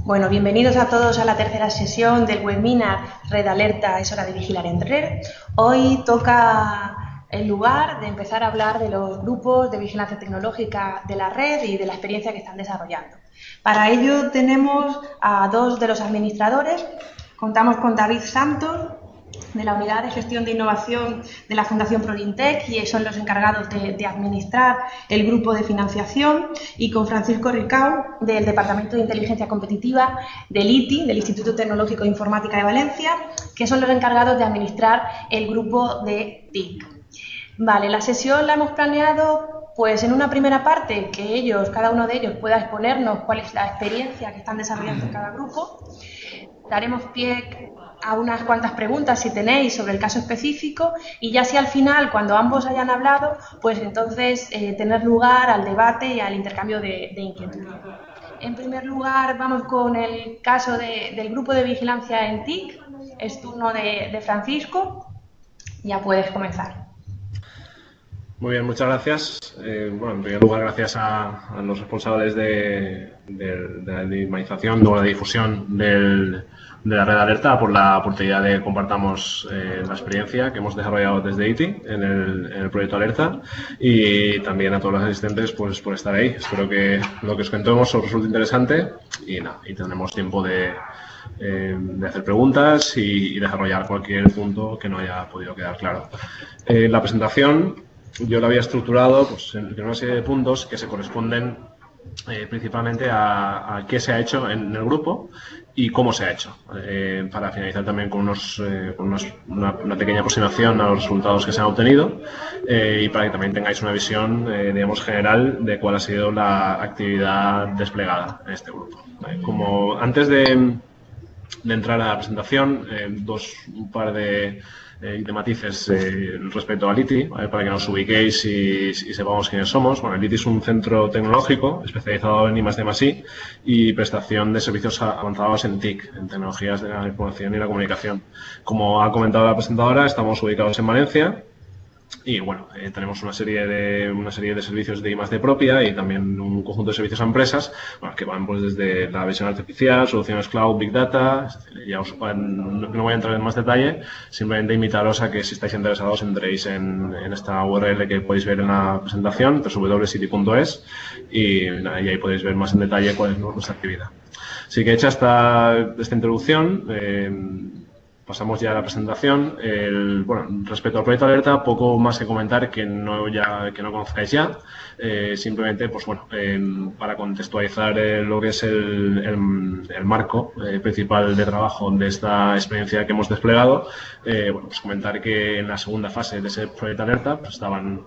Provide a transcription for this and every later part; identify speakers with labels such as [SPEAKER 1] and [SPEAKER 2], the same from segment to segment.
[SPEAKER 1] Bueno, bienvenidos a todos a la tercera sesión del webinar Red Alerta, es hora de vigilar en red. Hoy toca el lugar de empezar a hablar de los grupos de vigilancia tecnológica de la red y de la experiencia que están desarrollando. Para ello tenemos a dos de los administradores. Contamos con David Santos, de la Unidad de Gestión de Innovación de la Fundación Prolintec, y son los encargados de administrar el grupo de financiación, y con Francisco Ricau, del Departamento de Inteligencia Competitiva del ITI, del Instituto Tecnológico de Informática de Valencia, que son los encargados de administrar el grupo de TIC. Vale, la sesión la hemos planeado pues en una primera parte que cada uno de ellos pueda exponernos cuál es la experiencia que están desarrollando en cada grupo. Daremos pie a unas cuantas preguntas, si tenéis, sobre el caso específico, y ya si al final, cuando ambos hayan hablado, pues entonces tener lugar al debate y al intercambio de inquietudes. En primer lugar, vamos con el caso del grupo de vigilancia en TIC. Es turno de Francisco. Ya puedes comenzar.
[SPEAKER 2] Muy bien, muchas gracias. Bueno, en primer lugar, gracias a los responsables de la dinamización, de la difusión de la red Alerta por la oportunidad de compartamos la experiencia que hemos desarrollado desde ITI en el proyecto Alerta, y también a todos los asistentes pues, por estar ahí. Espero que lo que os contemos os resulte interesante y tendremos tiempo de hacer preguntas y desarrollar cualquier punto que no haya podido quedar claro. La presentación yo la había estructurado pues, en una serie de puntos que se corresponden principalmente a qué se ha hecho en el grupo y cómo se ha hecho, para finalizar también con una pequeña aproximación a los resultados que se han obtenido, y para que también tengáis una visión digamos, general de cuál ha sido la actividad desplegada en este grupo. Como antes de entrar a la presentación, un par de matices respecto al ITI, ¿vale? Para que nos ubiquéis y sepamos quiénes somos. Bueno, el ITI es un centro tecnológico especializado en I+D+I y prestación de servicios avanzados en TIC, en tecnologías de la información y la comunicación. Como ha comentado la presentadora, estamos ubicados en Valencia. Y bueno, tenemos una serie de servicios de I+D propia y también un conjunto de servicios a empresas, bueno, que van pues desde la visión artificial, soluciones cloud, big data. Ya no voy a entrar en más detalle, simplemente invitaros a que si estáis interesados entréis en esta URL que podéis ver en la presentación, www.city.es, y ahí podéis ver más en detalle cuál es nuestra actividad. Así que hecha esta introducción, pasamos ya a la presentación. Bueno, respecto al proyecto Alerta, poco más que comentar que no conozcáis ya. Simplemente, pues bueno, para contextualizar lo que es el marco principal de trabajo de esta experiencia que hemos desplegado, bueno, pues comentar que en la segunda fase de ese proyecto Alerta pues estaban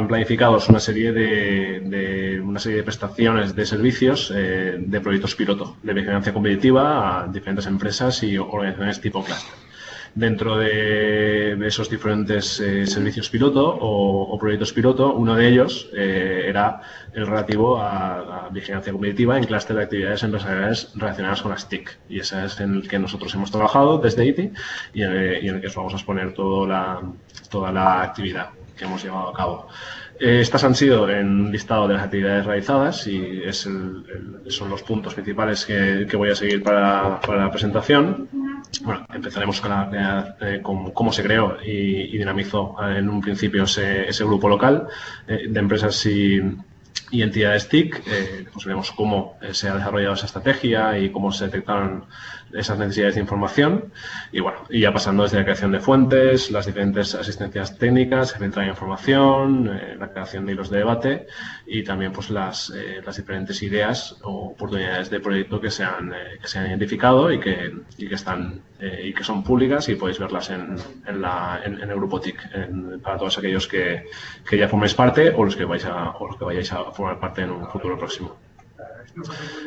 [SPEAKER 2] planificados una serie de prestaciones de servicios de proyectos piloto de vigilancia competitiva a diferentes empresas y organizaciones tipo clúster. Dentro de esos diferentes servicios piloto o proyectos piloto, uno de ellos era el relativo a vigilancia competitiva en clúster de actividades empresariales relacionadas con las TIC. Y ese es en el que nosotros hemos trabajado desde ITI y en el que os vamos a exponer toda la actividad que hemos llevado a cabo. Estas han sido en un listado de las actividades realizadas y son los puntos principales que voy a seguir para la presentación. Bueno, empezaremos con cómo se creó y dinamizó en un principio ese grupo local de empresas y entidades TIC. Pues veremos cómo se ha desarrollado esa estrategia y cómo se detectaron esas necesidades de información. Y bueno, y ya pasando desde la creación de fuentes, las diferentes asistencias técnicas, el centro de información, la creación de hilos de debate y también pues las diferentes ideas o oportunidades de proyecto que se han identificado y que son públicas y podéis verlas en el grupo TIC para todos aquellos que ya formáis parte o los que vayáis a formar parte en un futuro próximo.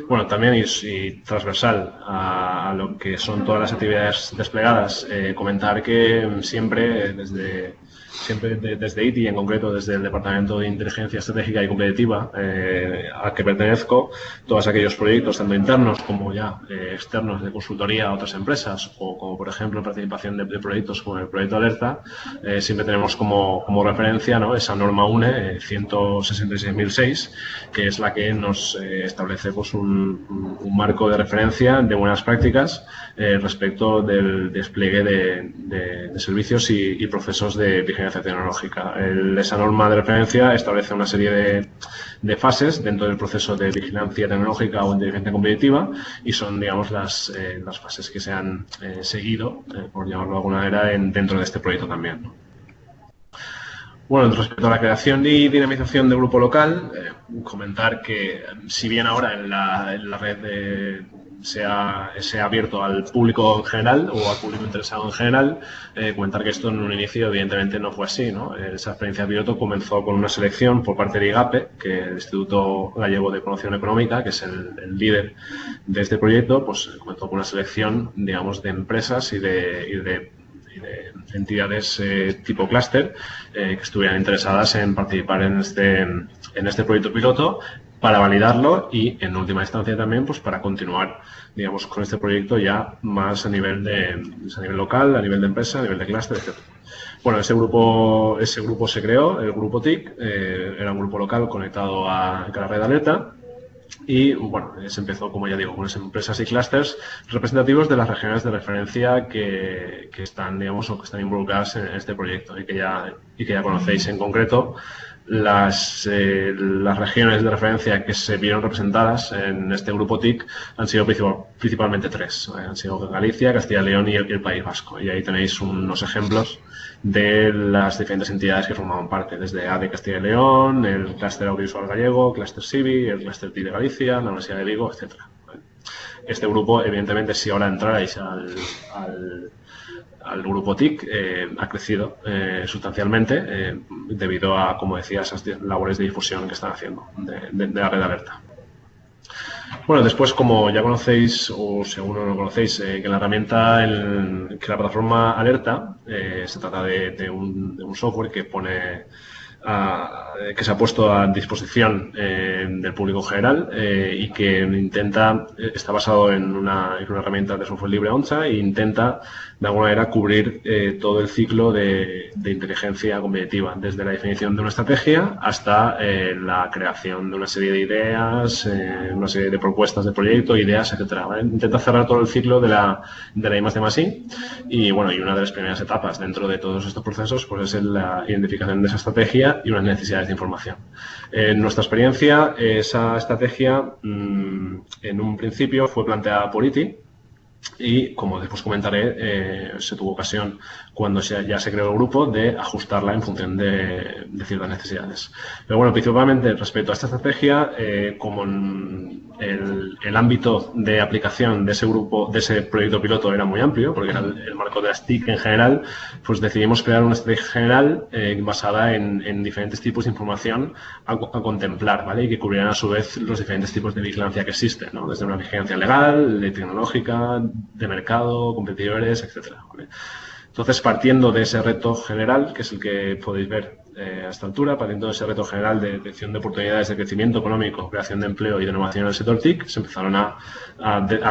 [SPEAKER 2] Bueno, también y transversal a lo que son todas las actividades desplegadas, comentar que siempre desde siempre desde ITI, en concreto desde el Departamento de Inteligencia Estratégica y Competitiva, al que pertenezco, todos aquellos proyectos, tanto internos como ya externos de consultoría a otras empresas, o como por ejemplo participación de proyectos como el proyecto Alerta, siempre tenemos como referencia, ¿no?, esa norma UNE 166.006, que es la que nos establece pues un marco de referencia de buenas prácticas respecto del despliegue de servicios y procesos de vigilancia tecnológica. Esa norma de referencia establece una serie de fases dentro del proceso de vigilancia tecnológica o inteligencia competitiva, y son, digamos, las fases que se han seguido, por llamarlo de alguna manera, dentro de este proyecto también, ¿no? Bueno, respecto a la creación y dinamización de grupo local, comentar que si bien ahora en la red se ha abierto al público en general o al público interesado en general, comentar que esto en un inicio evidentemente no fue así, ¿no? Esa experiencia piloto comenzó con una selección por parte de IGAPE, que es el Instituto Gallego de Promoción Económica, que es el líder de este proyecto, pues comenzó con una selección, digamos, de empresas y de entidades tipo clúster que estuvieran interesadas en participar en este proyecto piloto, para validarlo y, en última instancia también, pues para continuar, digamos, con este proyecto ya más a nivel local, a nivel de empresa, a nivel de clúster, etc. Bueno, ese grupo se creó, el grupo TIC, era un grupo local conectado a la red Alerta. Y bueno, se empezó, como ya digo, con las empresas y clústeres representativos de las regiones de referencia que están, digamos, o que están involucradas en este proyecto y que ya conocéis. En concreto, las regiones de referencia que se vieron representadas en este grupo TIC han sido principalmente tres. Han sido Galicia, Castilla y León y el País Vasco. Y ahí tenéis unos ejemplos de las diferentes entidades que formaban parte, desde ADE Castilla y León, el Clúster Audiovisual Gallego, Clúster CIVI, el Clúster TIC de Galicia, la Universidad de Vigo, etc. Este grupo, evidentemente, si ahora entrarais al grupo TIC, ha crecido sustancialmente debido a, como decía, esas labores de difusión que están haciendo de la red Alerta. Bueno, después, como ya conocéis, o seguro no conocéis, que la plataforma Alerta se trata de un software que se ha puesto a disposición del público general y que está basado en una herramienta de software libre ONCHA e intenta, de alguna manera, cubrir todo el ciclo de inteligencia competitiva, desde la definición de una estrategia hasta la creación de una serie de ideas, una serie de propuestas de proyecto, ideas, etcétera, ¿vale? Intenta cerrar todo el ciclo de la I+D+I y, bueno, y una de las primeras etapas dentro de todos estos procesos pues es la identificación de esa estrategia y unas necesidades de información. En nuestra experiencia, esa estrategia en un principio fue planteada por ITI y, como después comentaré, se tuvo ocasión, cuando ya se creó el grupo, de ajustarla en función de ciertas necesidades. Pero bueno, principalmente respecto a esta estrategia, como el ámbito de aplicación de ese grupo, de ese proyecto piloto, era muy amplio, porque era el marco de las TIC en general, pues decidimos crear una estrategia general basada en diferentes tipos de información a contemplar, ¿vale? Y que cubrieran a su vez los diferentes tipos de vigilancia que existen, ¿no? Desde una vigilancia legal, de tecnológica, de mercado, competidores, etcétera, ¿vale? Entonces, partiendo de ese reto general, que es el que podéis ver a esta altura, partiendo de ese reto general de detección de oportunidades de crecimiento económico, creación de empleo y de innovación en el sector TIC, se empezaron a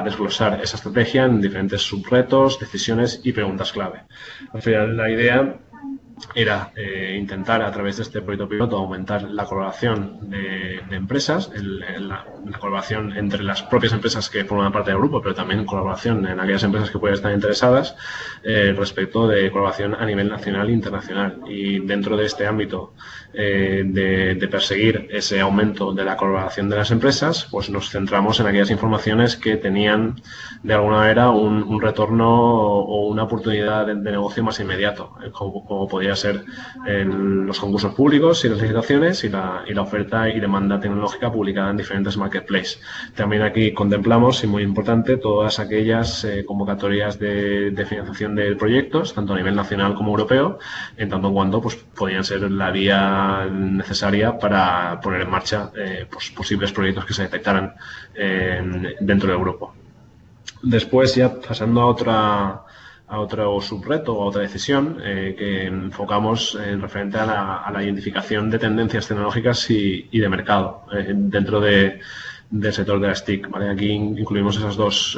[SPEAKER 2] desglosar esa estrategia en diferentes subretos, decisiones y preguntas clave. Al final, la idea era intentar, a través de este proyecto piloto, aumentar la colaboración de empresas, la colaboración entre las propias empresas que forman parte del grupo, pero también colaboración en aquellas empresas que puedan estar interesadas respecto de colaboración a nivel nacional e internacional. Y dentro de este ámbito de perseguir ese aumento de la colaboración de las empresas, pues nos centramos en aquellas informaciones que tenían, de alguna manera, un retorno o una oportunidad de negocio más inmediato, como podía ser los concursos públicos y las licitaciones y la oferta y demanda tecnológica publicada en diferentes marketplaces. También aquí contemplamos, y muy importante, todas aquellas convocatorias de financiación de proyectos, tanto a nivel nacional como europeo, en tanto en cuanto pues podían ser la vía necesaria para poner en marcha pues, posibles proyectos que se detectaran dentro del grupo. Después, ya pasando a otro subreto o a otra decisión que enfocamos en referente a la identificación de tendencias tecnológicas y de mercado dentro del sector de las TIC, ¿vale? Aquí incluimos esas dos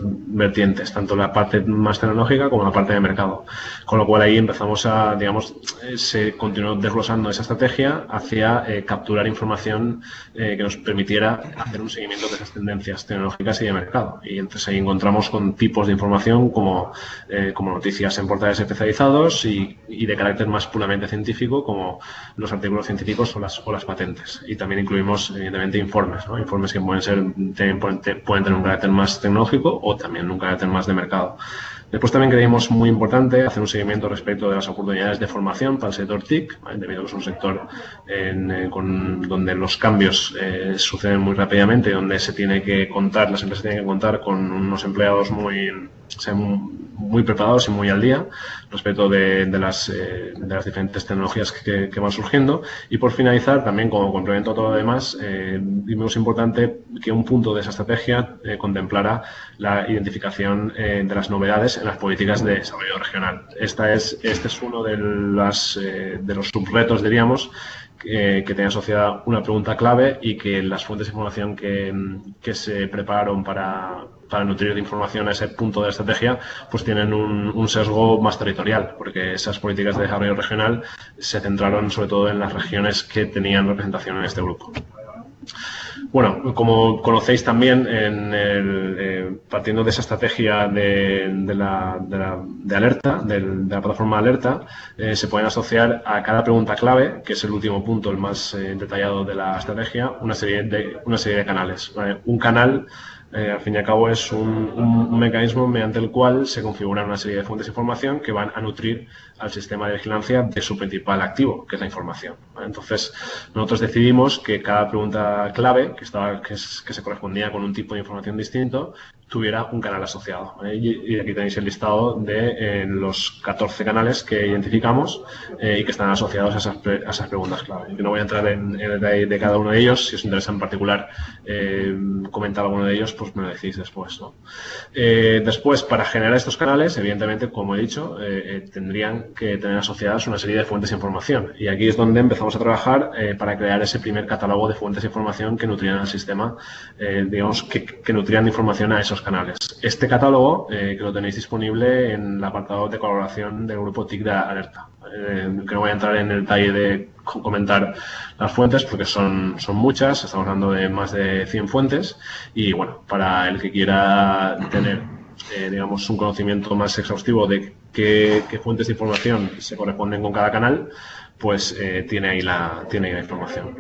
[SPEAKER 2] vertientes, tanto la parte más tecnológica como la parte de mercado. Con lo cual ahí empezamos a, digamos, se continuó desglosando esa estrategia hacia capturar información que nos permitiera hacer un seguimiento de esas tendencias tecnológicas y de mercado. Y entonces ahí encontramos con tipos de información como noticias en portales especializados y de carácter más puramente científico, como los artículos científicos o las patentes. Y también incluimos, evidentemente, informes, ¿no? Informes que pueden tener un carácter más tecnológico o también un carácter más de mercado. Después también creímos muy importante hacer un seguimiento respecto de las oportunidades de formación para el sector TIC, ¿vale? Debido a que es un sector donde los cambios suceden muy rápidamente, donde se tiene que contar, las empresas tienen que contar con unos empleados muy preparados y muy al día respecto de las diferentes tecnologías que van surgiendo. Y por finalizar, también como complemento a todo lo demás, vimos importante que un punto de esa estrategia contemplara la identificación de las novedades en las políticas de desarrollo regional. Este es uno de los subretos, diríamos, que tenía asociada una pregunta clave y que las fuentes de información que se prepararon para nutrir de información a ese punto de la estrategia, pues tienen un sesgo más territorial, porque esas políticas de desarrollo regional se centraron sobre todo en las regiones que tenían representación en este grupo. Bueno, como conocéis también, partiendo de esa estrategia de alerta, de la plataforma alerta, se pueden asociar a cada pregunta clave, que es el último punto, el más detallado de la estrategia, una serie de canales, ¿vale? Un canal, al fin y al cabo, es un mecanismo mediante el cual se configuran una serie de fuentes de información que van a nutrir al sistema de vigilancia de su principal activo, que es la información, ¿vale? Entonces, nosotros decidimos que cada pregunta clave, que se correspondía con un tipo de información distinto, tuviera un canal asociado, ¿vale? Y aquí tenéis el listado de los 14 canales que identificamos y que están asociados a esas preguntas clave. Yo no voy a entrar en el detalle de cada uno de ellos. Si os interesa en particular comentar alguno de ellos, pues me lo decís después, ¿no? Después, para generar estos canales, evidentemente, como he dicho, tendrían que tener asociadas una serie de fuentes de información. Y aquí es donde empezamos a trabajar para crear ese primer catálogo de fuentes de información que nutrían al sistema, digamos, que nutrían de información a esos canales. Este catálogo que lo tenéis disponible en el apartado de colaboración del grupo TIC de alerta. Que no voy a entrar en el detalle de comentar las fuentes porque son muchas, estamos hablando de más de 100 fuentes y bueno, para el que quiera tener digamos un conocimiento más exhaustivo de qué fuentes de información se corresponden con cada canal, pues tiene ahí la información.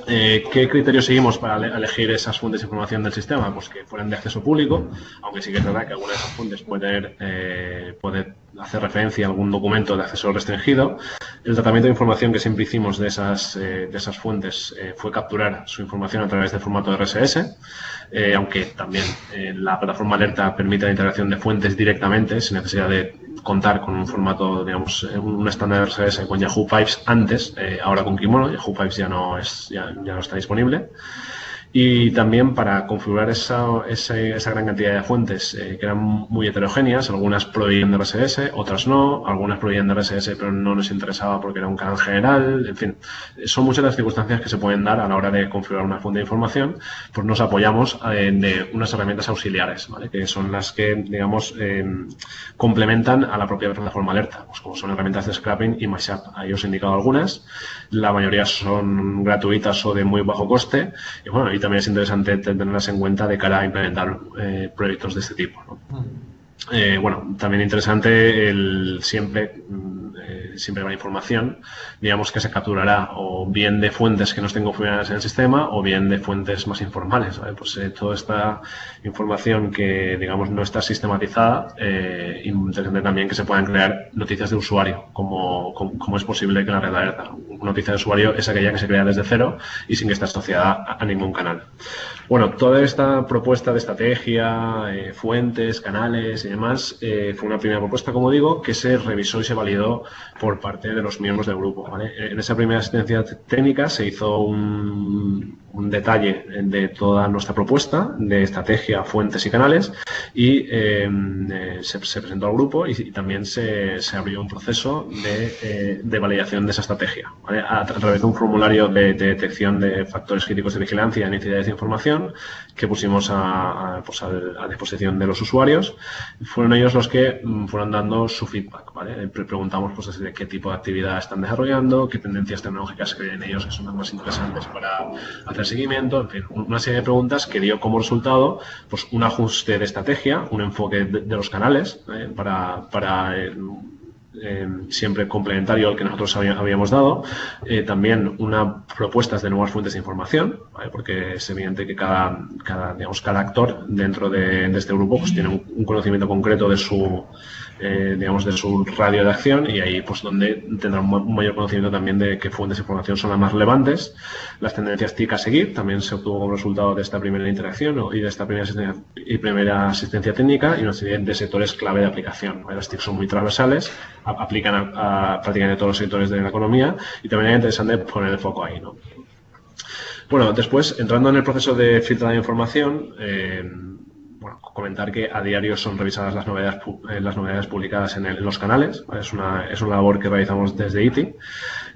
[SPEAKER 2] ¿Qué criterios seguimos para elegir esas fuentes de información del sistema? Pues que fueran de acceso público, aunque sí que es verdad que alguna de esas fuentes puede hacer referencia a algún documento de acceso restringido. El tratamiento de información que siempre hicimos de esas fuentes fue capturar su información a través del formato RSS, aunque también la plataforma alerta permite la integración de fuentes directamente sin necesidad de contar con un formato, digamos, un estándar RSS con Yahoo Pipes antes, ahora con Kimono. Yahoo Pipes ya no está disponible. Y también para configurar esa gran cantidad de fuentes que eran muy heterogéneas, algunas proveían de RSS, otras no, algunas proveían de RSS pero no nos interesaba porque era un canal general, en fin, son muchas las circunstancias que se pueden dar a la hora de configurar una fuente de información, pues nos apoyamos de unas herramientas auxiliares, ¿vale? Que son las que, digamos, complementan a la propia plataforma alerta, pues como son herramientas de scrapping y mashup. Ahí os he indicado algunas, la mayoría son gratuitas o de muy bajo coste, y bueno, y también es interesante tenerlas en cuenta de cara a implementar proyectos de este tipo, ¿no? Bueno, también interesante siempre la información, digamos, que se capturará o bien de fuentes que no estén configuradas en el sistema o bien de fuentes más informales, ¿vale? Pues toda esta información que, digamos, no está sistematizada, interesante también que se puedan crear noticias de usuario, como es posible que la red alerta. Una noticia de usuario es aquella que se crea desde cero y sin que esté asociada a ningún canal. Bueno, toda esta propuesta de estrategia, fuentes, canales y demás, fue una primera propuesta, como digo, que se revisó y se validó por parte de los miembros del grupo, ¿vale? En esa primera asistencia técnica se hizo un un detalle de toda nuestra propuesta de estrategia, fuentes y canales, y se presentó al grupo y también se abrió un proceso de validación de esa estrategia, ¿vale? A través de un formulario de detección de factores críticos de vigilancia y necesidades de información que pusimos a disposición de los usuarios. Fueron ellos los que fueron dando su feedback, ¿vale? Preguntamos pues, de qué tipo de actividad están desarrollando, qué tendencias tecnológicas creen ellos que son las más interesantes para hacer seguimiento, en fin, una serie de preguntas que dio como resultado pues, un ajuste de estrategia, un enfoque de los canales siempre complementario al que nosotros habíamos dado, también propuestas de nuevas fuentes de información, ¿vale? Porque es evidente que cada actor dentro de este grupo pues, tiene un conocimiento concreto de su radio de acción, y ahí pues donde tendrá un mayor conocimiento también de qué fuentes de información son las más relevantes. Las tendencias TIC a seguir también se obtuvo como resultado de esta primera interacción y de esta primera asistencia técnica, y una serie de sectores clave de aplicación, ¿vale? Las TIC son muy transversales, aplican a prácticamente todos los sectores de la economía, y también es interesante poner el foco ahí, ¿no? Bueno, después, entrando en el proceso de filtrado de información, comentar que a diario son revisadas las novedades publicadas en los canales, ¿vale? Es una labor que realizamos desde ITI,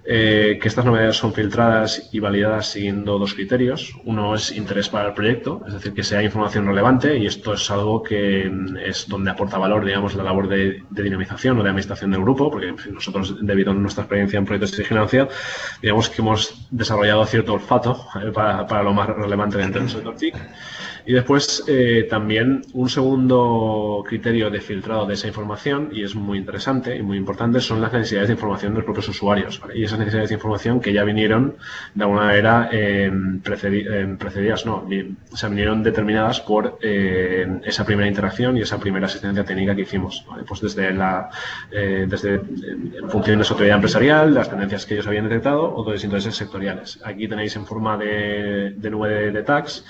[SPEAKER 2] que estas novedades son filtradas y validadas siguiendo dos criterios. Uno es interés para el proyecto, es decir, que sea información relevante, y esto es algo que es donde aporta valor, digamos, la labor de dinamización o de administración del grupo, porque en fin, nosotros, debido a nuestra experiencia en proyectos de vigilancia, digamos que hemos desarrollado cierto olfato para lo más relevante dentro del sector TIC. Y después también un segundo criterio de filtrado de esa información, y es muy interesante y muy importante, son las necesidades de información de los propios usuarios, ¿vale? Y esas necesidades de información que ya vinieron de alguna manera precedidas, no, o sea, vinieron determinadas por esa primera interacción y esa primera asistencia técnica que hicimos, ¿vale? Pues desde funciones de autoridad empresarial, las tendencias que ellos habían detectado, o de intereses sectoriales. Aquí tenéis en forma de nube de tags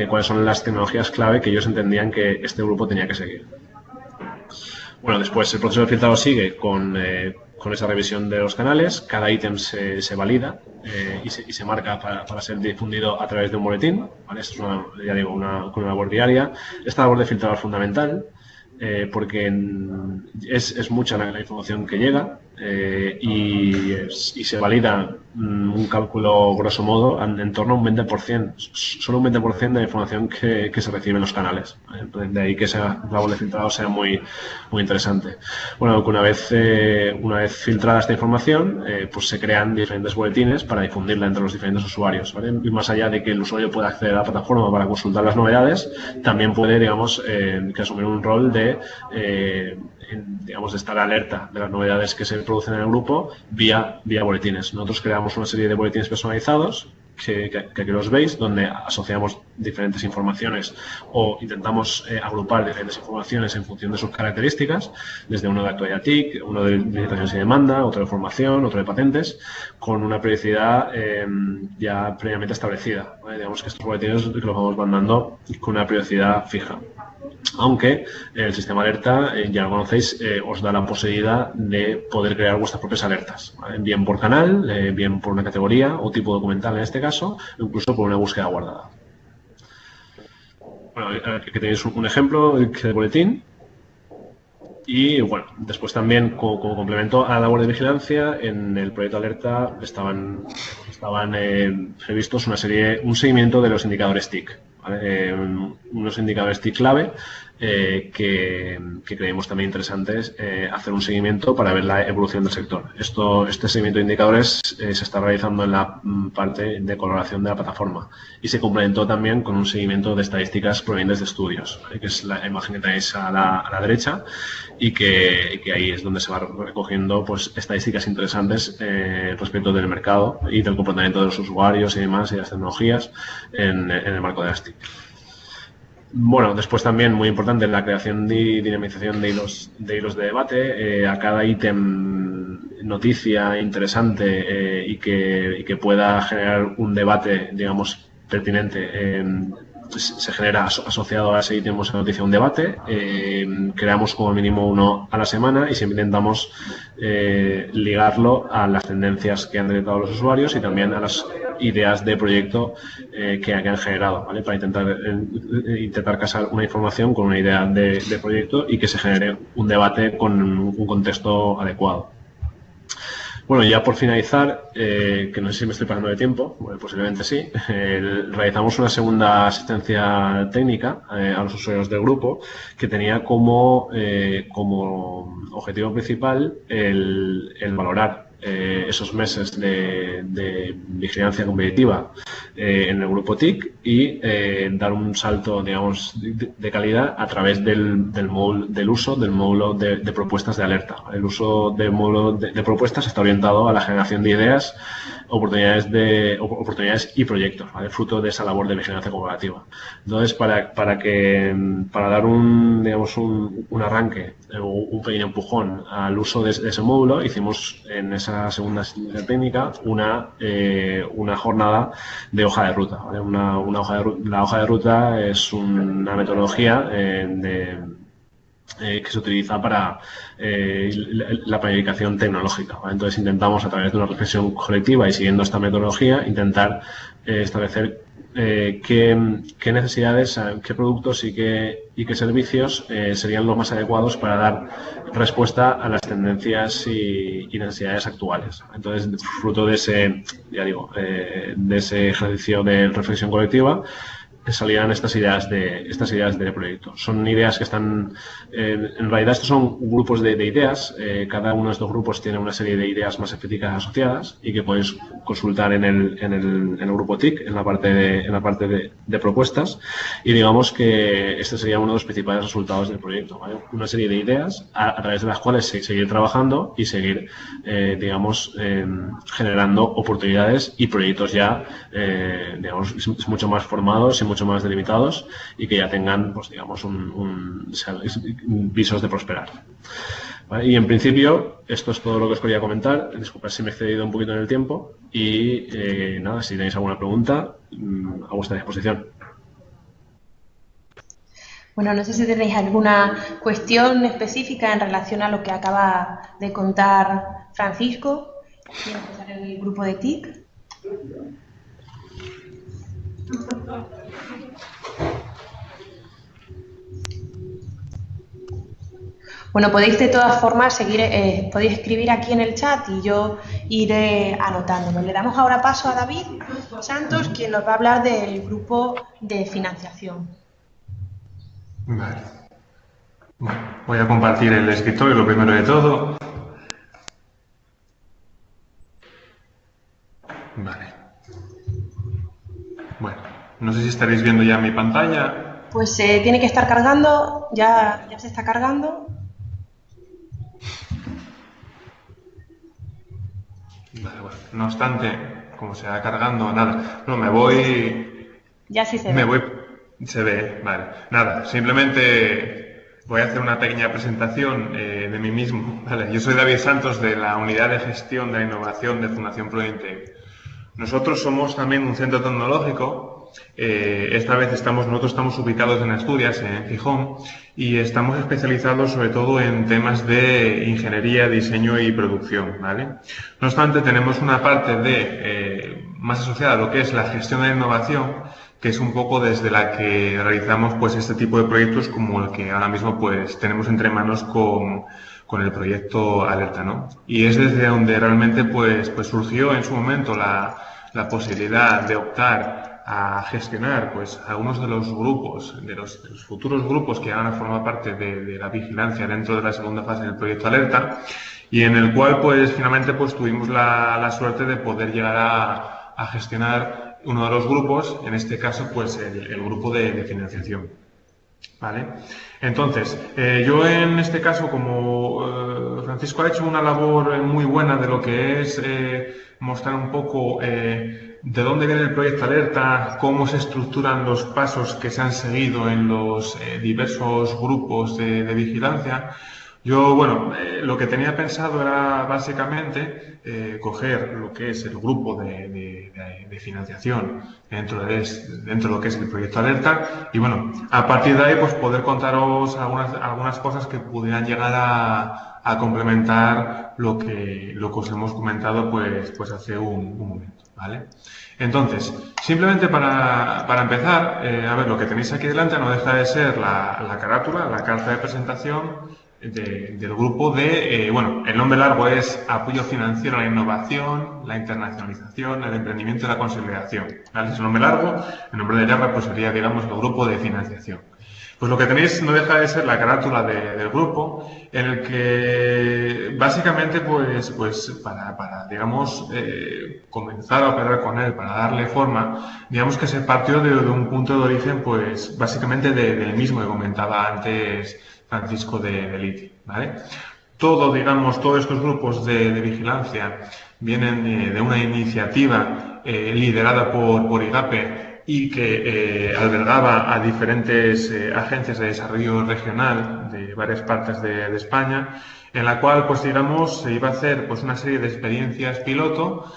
[SPEAKER 2] cuáles son las tecnologías clave que ellos entendían que este grupo tenía que seguir. Bueno, después el proceso de filtrado sigue con esa revisión de los canales. Cada ítem se valida y se marca para ser difundido a través de un boletín, ¿vale? Esto es una labor diaria. Esta labor de filtrado es fundamental porque es mucha la información que llega y se valida un cálculo grosso modo en torno a un 20%, solo un 20% de la información que se recibe en los canales, ¿vale? De ahí que esa labor de filtrado sea muy, muy interesante. Bueno, que una vez filtrada esta información, pues se crean diferentes boletines para difundirla entre los diferentes usuarios, ¿vale? Y más allá de que el usuario pueda acceder a la plataforma para consultar las novedades, también puede, digamos, que asumir un rol de estar alerta de las novedades que se producen en el grupo vía boletines. Nosotros creamos una serie de boletines personalizados que aquí los veis, donde asociamos diferentes informaciones o intentamos agrupar diferentes informaciones en función de sus características, desde uno de actualidad TIC, uno de licitaciones y demanda, otro de formación, otro de patentes, con una periodicidad ya previamente establecida, ¿vale? Digamos que estos boletines los vamos mandando con una periodicidad fija. Aunque el sistema alerta, ya lo conocéis, os da la posibilidad de poder crear vuestras propias alertas, ¿vale? Bien por canal, bien por una categoría o tipo documental en este caso, o incluso por una búsqueda guardada. Bueno, aquí tenéis un ejemplo de boletín. Y bueno, después también como complemento a la labor de vigilancia, en el proyecto alerta estaban previstos un seguimiento de los indicadores TIC, ¿vale? Unos indicadores TIC clave que creemos también interesantes hacer un seguimiento para ver la evolución del sector. Este seguimiento de indicadores se está realizando en la parte de colaboración de la plataforma y se complementó también con un seguimiento de estadísticas provenientes de estudios, ¿vale? Que es la imagen que tenéis a la derecha y que ahí es donde se va recogiendo pues estadísticas interesantes respecto del mercado y del comportamiento de los usuarios y demás y de las tecnologías en el marco de las TIC. Bueno, después también muy importante la creación y dinamización de hilos de debate. A cada ítem, noticia interesante y que pueda generar un debate, digamos, pertinente, se genera asociado a ese ítem o esa noticia un debate. Creamos como mínimo uno a la semana y siempre intentamos ligarlo a las tendencias que han detectado los usuarios y también a las ideas de proyecto que han generado, ¿vale? Para intentar casar una información con una idea de proyecto y que se genere un debate con un contexto adecuado. Bueno, ya por finalizar, que no sé si me estoy pasando de tiempo, bueno, posiblemente sí, realizamos una segunda asistencia técnica a los usuarios del grupo que tenía como objetivo principal el valorar esos meses de vigilancia competitiva en el grupo TIC y dar un salto, digamos, de calidad a través del uso del módulo de propuestas de alerta. El uso del módulo de propuestas está orientado a la generación de ideas, oportunidades y proyectos, ¿vale? Fruto de esa labor de vigilancia corporativa. Entonces, para dar un arranque o un pequeño empujón al uso de ese módulo, hicimos en esa segunda asistencia técnica una jornada de hoja de ruta, ¿vale? La hoja de ruta es una metodología que se utiliza para la planificación tecnológica, ¿vale? Entonces intentamos, a través de una reflexión colectiva y siguiendo esta metodología, intentar establecer qué necesidades, qué productos y qué servicios serían los más adecuados para dar respuesta a las tendencias y necesidades actuales. Entonces, fruto de ese, de ese ejercicio de reflexión colectiva, salían estas ideas de proyecto. Son ideas que están, en realidad estos son grupos de ideas, cada uno de estos grupos tiene una serie de ideas más específicas asociadas y que podéis consultar en el grupo TIC, en la parte de propuestas, y digamos que este sería uno de los principales resultados del proyecto, ¿vale? Una serie de ideas a través de las cuales seguir trabajando y seguir, generando oportunidades y proyectos ya, mucho más formados y mucho más delimitados y que ya tengan, pues digamos, visos de prosperar. ¿Vale? Y en principio, esto es todo lo que os quería comentar. Disculpad si me he excedido un poquito en el tiempo y nada, si tenéis alguna pregunta, a vuestra disposición.
[SPEAKER 1] Bueno, no sé si tenéis alguna cuestión específica en relación a lo que acaba de contar Francisco. ¿Quiere empezar el grupo de TIC? Bueno, podéis de todas formas podéis escribir aquí en el chat y yo iré anotándolo. Le damos ahora paso a David Santos, quien nos va a hablar del grupo de financiación.
[SPEAKER 3] Vale. Bueno, voy a compartir el escritorio, lo primero de todo. Vale. Bueno, no sé si estaréis viendo ya mi pantalla.
[SPEAKER 1] Pues tiene que estar cargando, ya se está cargando.
[SPEAKER 3] Vale, bueno. No obstante, como se va cargando, nada. No, me voy...
[SPEAKER 1] Ya sí se ve.
[SPEAKER 3] Se ve, vale. Nada, simplemente voy a hacer una pequeña presentación de mí mismo. Vale, yo soy David Santos de la Unidad de Gestión de la Innovación de Fundación Prointec. Nosotros somos también un centro tecnológico. Esta vez nosotros estamos ubicados en Asturias, en Gijón, y estamos especializados sobre todo en temas de ingeniería, diseño y producción, ¿vale? No obstante, tenemos una parte más asociada a lo que es la gestión de la innovación, que es un poco desde la que realizamos pues este tipo de proyectos como el que ahora mismo pues tenemos entre manos con el proyecto Alerta, ¿no? Y es desde donde realmente pues surgió en su momento la posibilidad de optar a gestionar pues algunos de los grupos, de los futuros grupos que van a formar parte de la vigilancia dentro de la segunda fase del proyecto Alerta, y en el cual pues finalmente pues tuvimos la suerte de poder llegar a gestionar uno de los grupos, en este caso pues el grupo de financiación. ¿Vale? Entonces, yo en este caso, como Francisco ha hecho una labor muy buena de lo que es mostrar un poco de dónde viene el proyecto Alerta, cómo se estructuran los pasos que se han seguido en los diversos grupos de vigilancia, Yo, bueno, lo que tenía pensado era básicamente coger lo que es el grupo de financiación dentro de lo que es el proyecto Alerta y, bueno, a partir de ahí, pues poder contaros algunas cosas que pudieran llegar a complementar lo que os hemos comentado pues hace un momento, ¿vale? Entonces, simplemente para empezar, a ver, lo que tenéis aquí delante no deja de ser la carátula, la carta de presentación del grupo bueno, el nombre largo es Apoyo Financiero a la Innovación, la Internacionalización, el Emprendimiento y la Consolidación. ¿Vale? Es el nombre largo, el nombre de guerra pues sería, digamos, el grupo de financiación. Pues lo que tenéis no deja de ser la carátula del grupo, en el que básicamente pues para digamos, comenzar a operar con él, para darle forma, digamos que se partió de un punto de origen, pues básicamente del mismo que comentaba antes Francisco de Liti, ¿vale? Todos estos grupos de vigilancia vienen de una iniciativa liderada por IGAPE y que albergaba a diferentes agencias de desarrollo regional de varias partes de España, en la cual, pues digamos, se iba a hacer pues una serie de experiencias piloto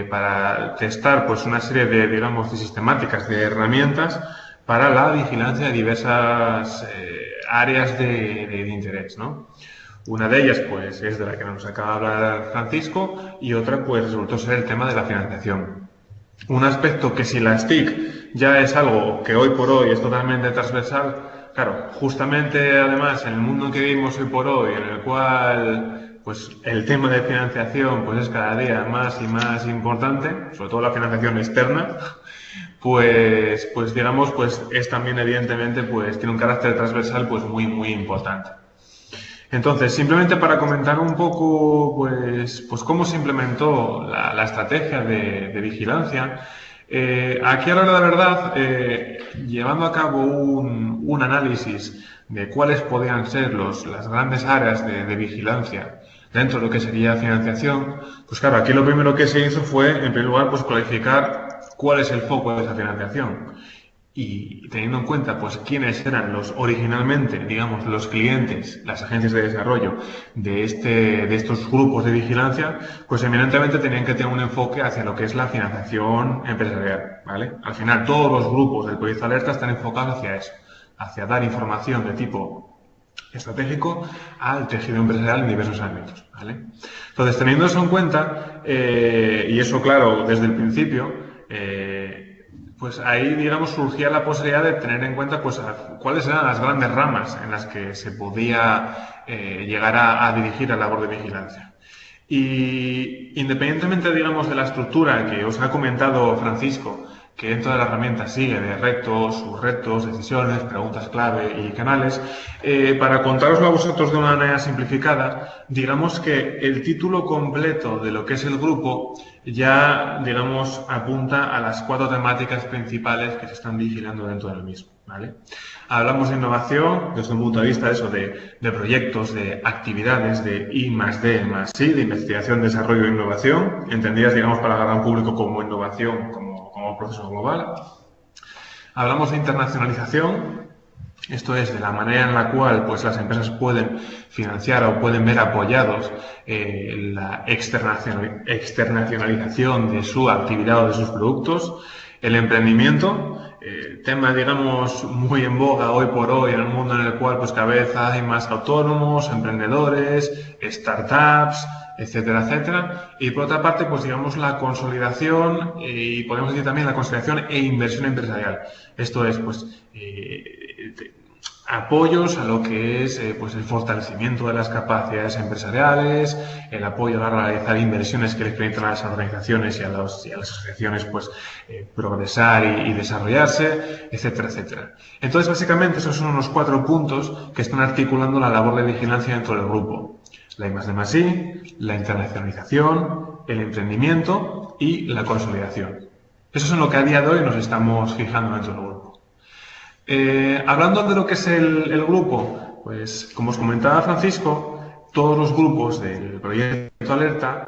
[SPEAKER 3] para testar pues una serie de, digamos, de sistemáticas, de herramientas para la vigilancia de diversas áreas de interés, ¿no? Una de ellas, pues, es de la que nos acaba de hablar Francisco y otra, pues, resultó ser el tema de la financiación. Un aspecto que si las TIC ya es algo que hoy por hoy es totalmente transversal, claro, justamente además en el mundo que vivimos hoy por hoy, en el cual pues el tema de financiación pues es cada día más y más importante, sobre todo la financiación externa, pues digamos, pues es también evidentemente pues tiene un carácter transversal pues muy importante. Entonces, simplemente para comentar un poco, pues cómo se implementó la estrategia de vigilancia, aquí a la hora de la verdad, llevando a cabo un análisis de cuáles podían ser las grandes áreas de vigilancia dentro de lo que sería financiación, pues claro, aquí lo primero que se hizo fue, en primer lugar, pues clarificar cuál es el foco de esa financiación. Y teniendo en cuenta pues quiénes eran originalmente, digamos, los clientes, las agencias de desarrollo de estos grupos de vigilancia, pues eminentemente tenían que tener un enfoque hacia lo que es la financiación empresarial, ¿vale? Al final todos los grupos del proyecto Alerta están enfocados hacia eso, hacia dar información de tipo estratégico al tejido empresarial en diversos ámbitos, ¿vale? Entonces, teniendo eso en cuenta, y eso claro desde el principio, pues ahí, digamos, surgía la posibilidad de tener en cuenta pues cuáles eran las grandes ramas en las que se podía llegar a dirigir la labor de vigilancia. Y independientemente, digamos, de la estructura que os ha comentado Francisco, que dentro de la herramienta sigue de retos, subretos, decisiones, preguntas clave y canales, para contároslo a vosotros de una manera simplificada, digamos que el título completo de lo que es el grupo ya, digamos, apunta a las 4 temáticas principales que se están vigilando dentro del mismo, ¿vale? Hablamos de innovación desde un punto de vista de proyectos, de actividades de I+D+I, de investigación, desarrollo e innovación, entendidas, digamos, para el gran público como innovación, como proceso global. Hablamos de internacionalización, esto es de la manera en la cual pues las empresas pueden financiar o pueden ver apoyados la externacionalización de su actividad o de sus productos. El emprendimiento, tema digamos muy en boga hoy por hoy en el mundo en el cual pues cada vez hay más autónomos, emprendedores, startups, etcétera, etcétera. Y por otra parte, pues digamos la consolidación y podemos decir también la consolidación e inversión empresarial. Esto es, pues, apoyos a lo que es pues el fortalecimiento de las capacidades empresariales, el apoyo a realizar inversiones que les permitan a las organizaciones y a las asociaciones pues progresar y desarrollarse, etcétera, etcétera. Entonces, básicamente, esos son los 4 puntos que están articulando la labor de vigilancia dentro del grupo. La I+D+I, la internacionalización, el emprendimiento y la consolidación. Eso es en lo que a día de hoy nos estamos fijando dentro del grupo. Hablando de lo que es el grupo, pues como os comentaba Francisco, todos los grupos del proyecto Alerta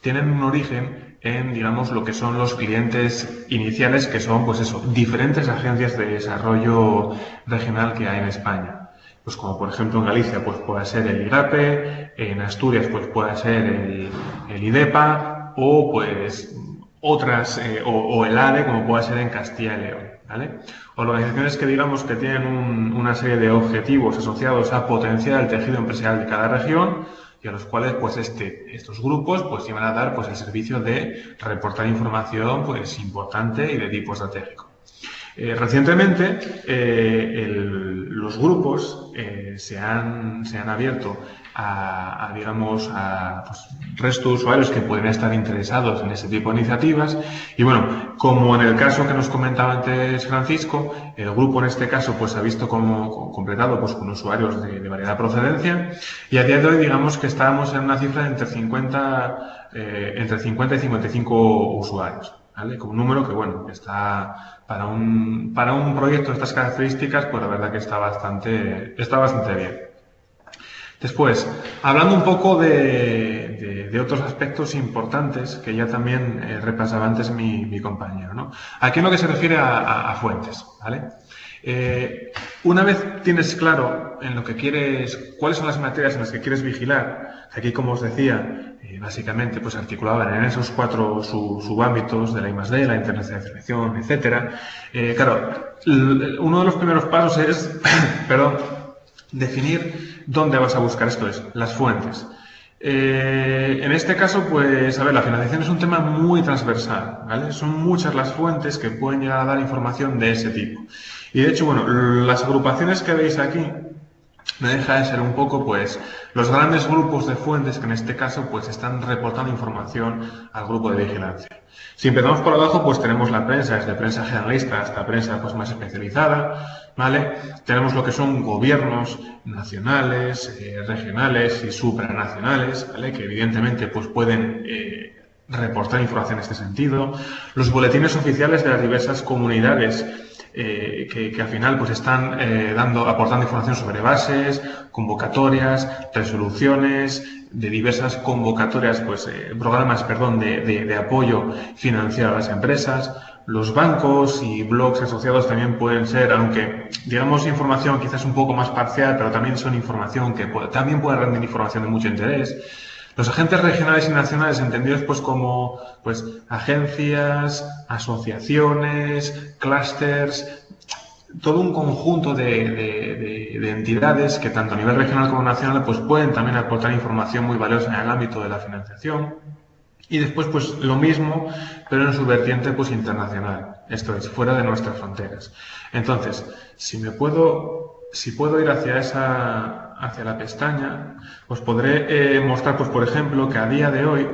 [SPEAKER 3] tienen un origen en, digamos, lo que son los clientes iniciales, que son, pues eso, diferentes agencias de desarrollo regional que hay en España. pues como por ejemplo en Galicia pues puede ser el IGAPE, en Asturias pues puede ser el IDEPA o pues otras, o el ADE como puede ser en Castilla y León, ¿vale? Organizaciones que digamos que tienen una serie de objetivos asociados a potenciar el tejido empresarial de cada región y a los cuales pues estos grupos pues iban a dar pues el servicio de reportar información pues importante y de tipo estratégico. Recientemente los grupos se han abierto a digamos, a pues, resto de usuarios que pueden estar interesados en ese tipo de iniciativas. Y bueno, como en el caso que nos comentaba antes Francisco, el grupo en este caso pues ha visto como completado pues con usuarios de variada procedencia, y a día de hoy digamos que estábamos en una cifra de entre 50 y 55 usuarios, ¿vale? Como un número que bueno, está para un proyecto de estas características, pues la verdad que está bastante bien. Después, hablando un poco de otros aspectos importantes que ya también repasaba antes mi compañero, ¿no? Aquí en lo que se refiere a fuentes, ¿vale? Una vez tienes claro en lo que quieres, cuáles son las materias en las que quieres vigilar, aquí como os decía, básicamente pues articulaban en esos 4 subámbitos de la I+D, la internacionalización, etcétera. Claro, uno de los primeros pasos es, perdón, definir dónde vas a buscar, esto es, las fuentes. En este caso, pues, a ver, la financiación es un tema muy transversal, ¿vale? Son muchas las fuentes que pueden llegar a dar información de ese tipo. Y de hecho, bueno, las agrupaciones que veis aquí no deja de ser un poco, pues, los grandes grupos de fuentes que en este caso, pues, están reportando información al grupo de vigilancia. Si empezamos por abajo, pues tenemos la prensa, desde prensa generalista hasta prensa pues, más especializada, ¿vale? Tenemos lo que son gobiernos nacionales, regionales y supranacionales, ¿vale? Que evidentemente pues, pueden reportar información en este sentido. Los boletines oficiales de las diversas comunidades que al final pues están aportando información sobre bases, convocatorias, resoluciones, de diversas convocatorias, pues programas, perdón, de apoyo financiero a las empresas. Los bancos y blogs asociados también pueden ser, aunque digamos información quizás un poco más parcial, pero también son información que también puede rendir información de mucho interés. Los agentes regionales y nacionales entendidos pues como pues agencias, asociaciones, clústeres, todo un conjunto de entidades que tanto a nivel regional como nacional pues pueden también aportar información muy valiosa en el ámbito de la financiación. Y después pues lo mismo, pero en su vertiente pues internacional, esto es, fuera de nuestras fronteras. Entonces, si puedo ir hacia la pestaña, os podré mostrar, pues por ejemplo, que a día de hoy,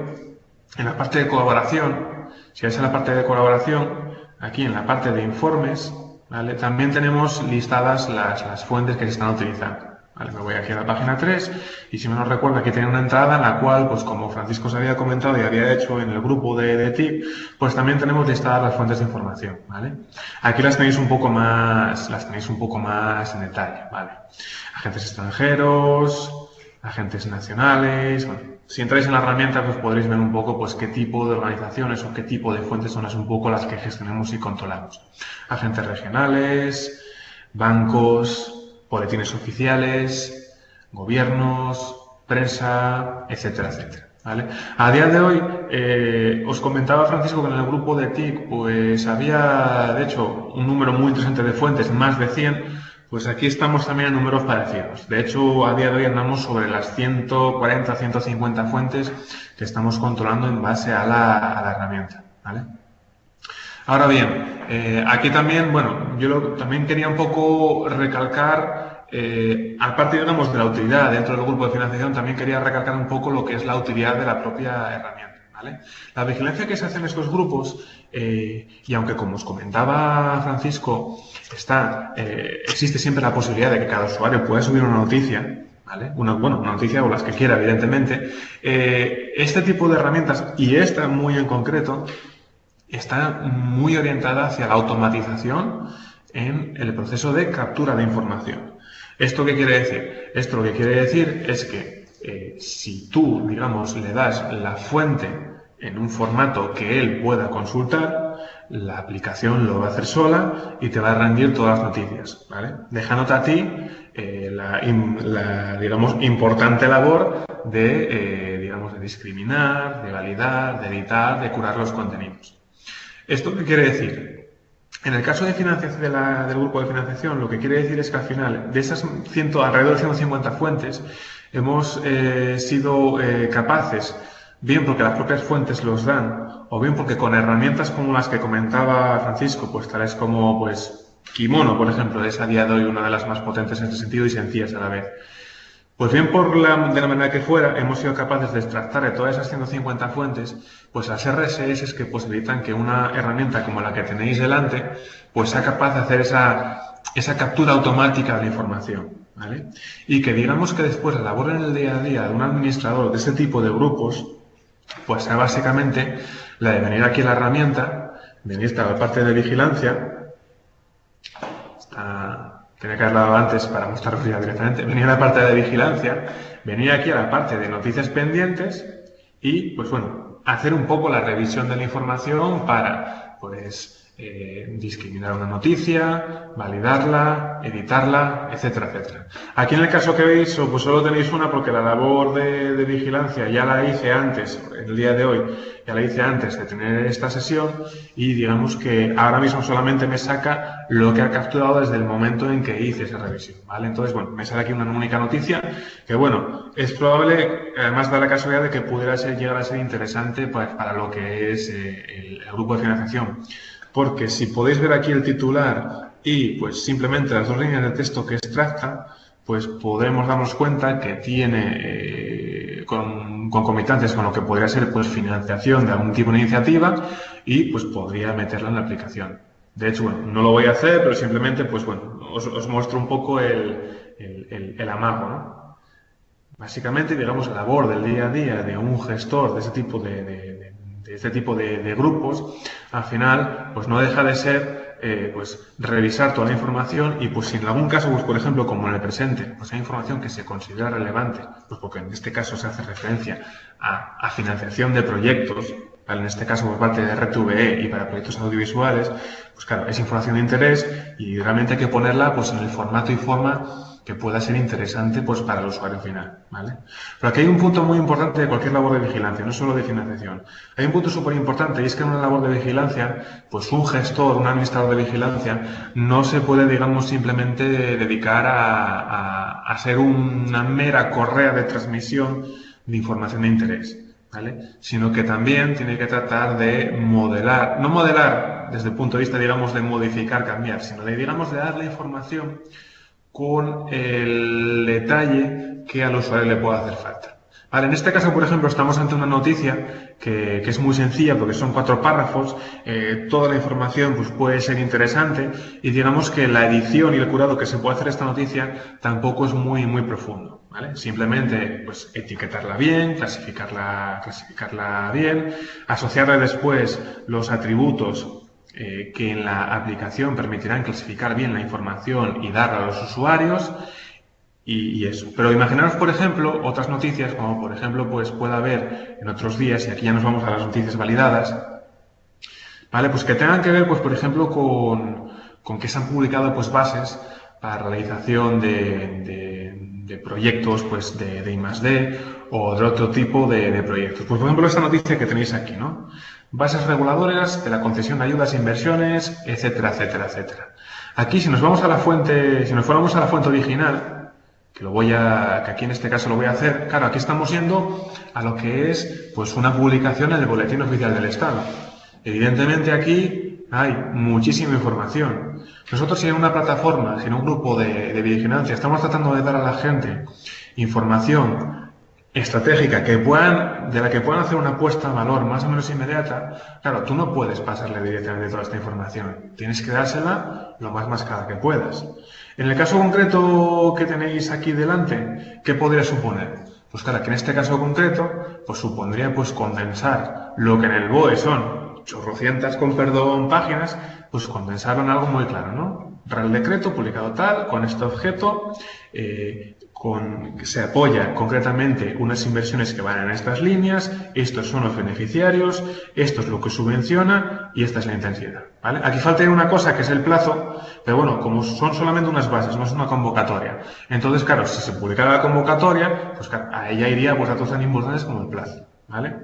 [SPEAKER 3] en la parte de colaboración, si vais a la parte de colaboración, aquí en la parte de informes, ¿vale? También tenemos listadas las fuentes que se están utilizando. Vale, me voy aquí a la página 3 y si me no recuerdo aquí tiene una entrada en la cual, pues como Francisco os había comentado y había hecho en el grupo de TIC, pues también tenemos listadas las fuentes de información, ¿vale? Aquí las tenéis un poco más en detalle, ¿vale? Agentes extranjeros, agentes nacionales, bueno, si entráis en la herramienta pues podréis ver un poco pues qué tipo de organizaciones o qué tipo de fuentes son un poco las que gestionamos y controlamos. Agentes regionales, bancos, boletines oficiales, gobiernos, prensa, etcétera, etcétera, ¿vale? A día de hoy, os comentaba Francisco que en el grupo de TIC pues había, de hecho, un número muy interesante de fuentes, más de 100, pues aquí estamos también en números parecidos. De hecho, a día de hoy andamos sobre las 140, 150 fuentes que estamos controlando en base a la herramienta, ¿vale? Ahora bien, aquí también, bueno, yo también quería un poco recalcar, aparte, digamos, de la utilidad dentro del grupo de financiación, también quería recalcar un poco lo que es la utilidad de la propia herramienta, ¿vale? La vigilancia que se hace en estos grupos, y aunque como os comentaba Francisco, existe siempre la posibilidad de que cada usuario pueda subir una noticia, ¿vale? Una noticia o las que quiera, evidentemente, este tipo de herramientas, y esta muy en concreto, está muy orientada hacia la automatización en el proceso de captura de información. ¿Esto qué quiere decir? Esto lo que quiere decir es que si tú, digamos, le das la fuente en un formato que él pueda consultar, la aplicación lo va a hacer sola y te va a rendir todas las noticias, ¿vale? Dejándote a ti digamos, importante labor de, digamos, de discriminar, de validar, de editar, de curar los contenidos. ¿Esto qué quiere decir? En el caso de financiación del grupo de financiación, lo que quiere decir es que al final, de esas alrededor de 150 fuentes, hemos sido capaces, bien porque las propias fuentes los dan, o bien porque con herramientas como las que comentaba Francisco, pues tales como pues Kimono, por ejemplo, es a día de hoy una de las más potentes en este sentido y sencillas a la vez. Pues bien, de la manera que fuera, hemos sido capaces de extractar de todas esas 150 fuentes, pues las RSS que posibilitan que una herramienta como la que tenéis delante, pues sea capaz de hacer esa captura automática de la información, ¿vale? Y que digamos que después la labor en el día a día de un administrador de este tipo de grupos, pues sea básicamente la de venir aquí a la herramienta, venir a la parte de vigilancia, tenía que haberlo dado antes para mostraros ya directamente, venir a la parte de vigilancia, venir aquí a la parte de noticias pendientes y, pues bueno, hacer un poco la revisión de la información para, pues, discriminar una noticia, validarla, editarla, etcétera, etcétera. Aquí en el caso que veis, pues solo tenéis una porque la labor de vigilancia ya la hice antes, el día de hoy, ya la hice antes de tener esta sesión y digamos que ahora mismo solamente me saca lo que ha capturado desde el momento en que hice esa revisión, ¿vale? Entonces, bueno, me sale aquí una única noticia que, bueno, es probable, además da la casualidad de que pudiera llegar a ser interesante para lo que es el grupo de financiación. Porque si podéis ver aquí el titular y pues simplemente las dos líneas de texto que extracta, pues podremos darnos cuenta que tiene concomitantes con lo que podría ser pues financiación de algún tipo de iniciativa y pues podría meterla en la aplicación. De hecho, bueno, no lo voy a hacer, pero simplemente pues bueno, os muestro un poco el amago, ¿no? Básicamente, digamos, la labor del día a día de un gestor de ese tipo de grupos, al final, pues no deja de ser pues revisar toda la información y pues si en algún caso, pues por ejemplo, como en el presente, pues hay información que se considera relevante, pues porque en este caso se hace referencia a financiación de proyectos, ¿vale? En este caso por parte de RTVE y para proyectos audiovisuales, pues claro, es información de interés y realmente hay que ponerla pues en el formato y forma que pueda ser interesante pues para el usuario final, ¿vale? Pero aquí hay un punto muy importante de cualquier labor de vigilancia, no solo de financiación. Hay un punto súper importante y es que en una labor de vigilancia, pues un gestor, un administrador de vigilancia, no se puede, digamos, simplemente dedicar a ser una mera correa de transmisión de información de interés, ¿vale? Sino que también tiene que tratar de modelar, no modelar desde el punto de vista, digamos, de modificar, cambiar, sino de, digamos, de dar la información con el detalle que al usuario le pueda hacer falta. Vale, en este caso, por ejemplo, estamos ante una noticia que es muy sencilla porque son 4 párrafos, toda la información pues, puede ser interesante y digamos que la edición y el curado que se puede hacer de esta noticia tampoco es muy profundo. ¿Vale? Simplemente pues, etiquetarla bien, clasificarla bien, asociarle después los atributos que en la aplicación permitirán clasificar bien la información y darla a los usuarios y eso. Pero imaginaros, por ejemplo, otras noticias, como por ejemplo pues pueda haber en otros días, y aquí ya nos vamos a las noticias validadas, ¿vale? Pues que tengan que ver, pues por ejemplo, con que se han publicado pues bases para realización de proyectos pues de I+D o de otro tipo de proyectos. Pues por ejemplo esta noticia que tenéis aquí, ¿no? Bases reguladoras de la concesión de ayudas e inversiones, etcétera, etcétera, etcétera. Aquí si nos vamos a la fuente, si nos fuéramos a la fuente original, que aquí en este caso lo voy a hacer, claro, aquí estamos yendo a lo que es pues una publicación en el Boletín Oficial del Estado. Evidentemente aquí hay muchísima información. Nosotros si en una plataforma, si en un grupo de vigilancia estamos tratando de dar a la gente información estratégica de la que puedan hacer una apuesta a valor más o menos inmediata, claro, tú no puedes pasarle directamente toda esta información. Tienes que dársela lo más mascada que puedas. En el caso concreto que tenéis aquí delante, ¿qué podría suponer? Pues claro, que en este caso concreto, pues supondría pues condensar lo que en el BOE son chorrocientas, con perdón, páginas, pues condensarlo en algo muy claro, ¿no? Real Decreto, publicado tal, con este objeto, se apoya concretamente unas inversiones que van en estas líneas, estos son los beneficiarios, esto es lo que subvenciona y esta es la intensidad, ¿vale? Aquí falta una cosa que es el plazo, pero bueno, como son solamente unas bases, no es una convocatoria. Entonces, claro, si se publicara la convocatoria, pues claro, a ella iría pues datos tan importantes como el plazo, ¿vale?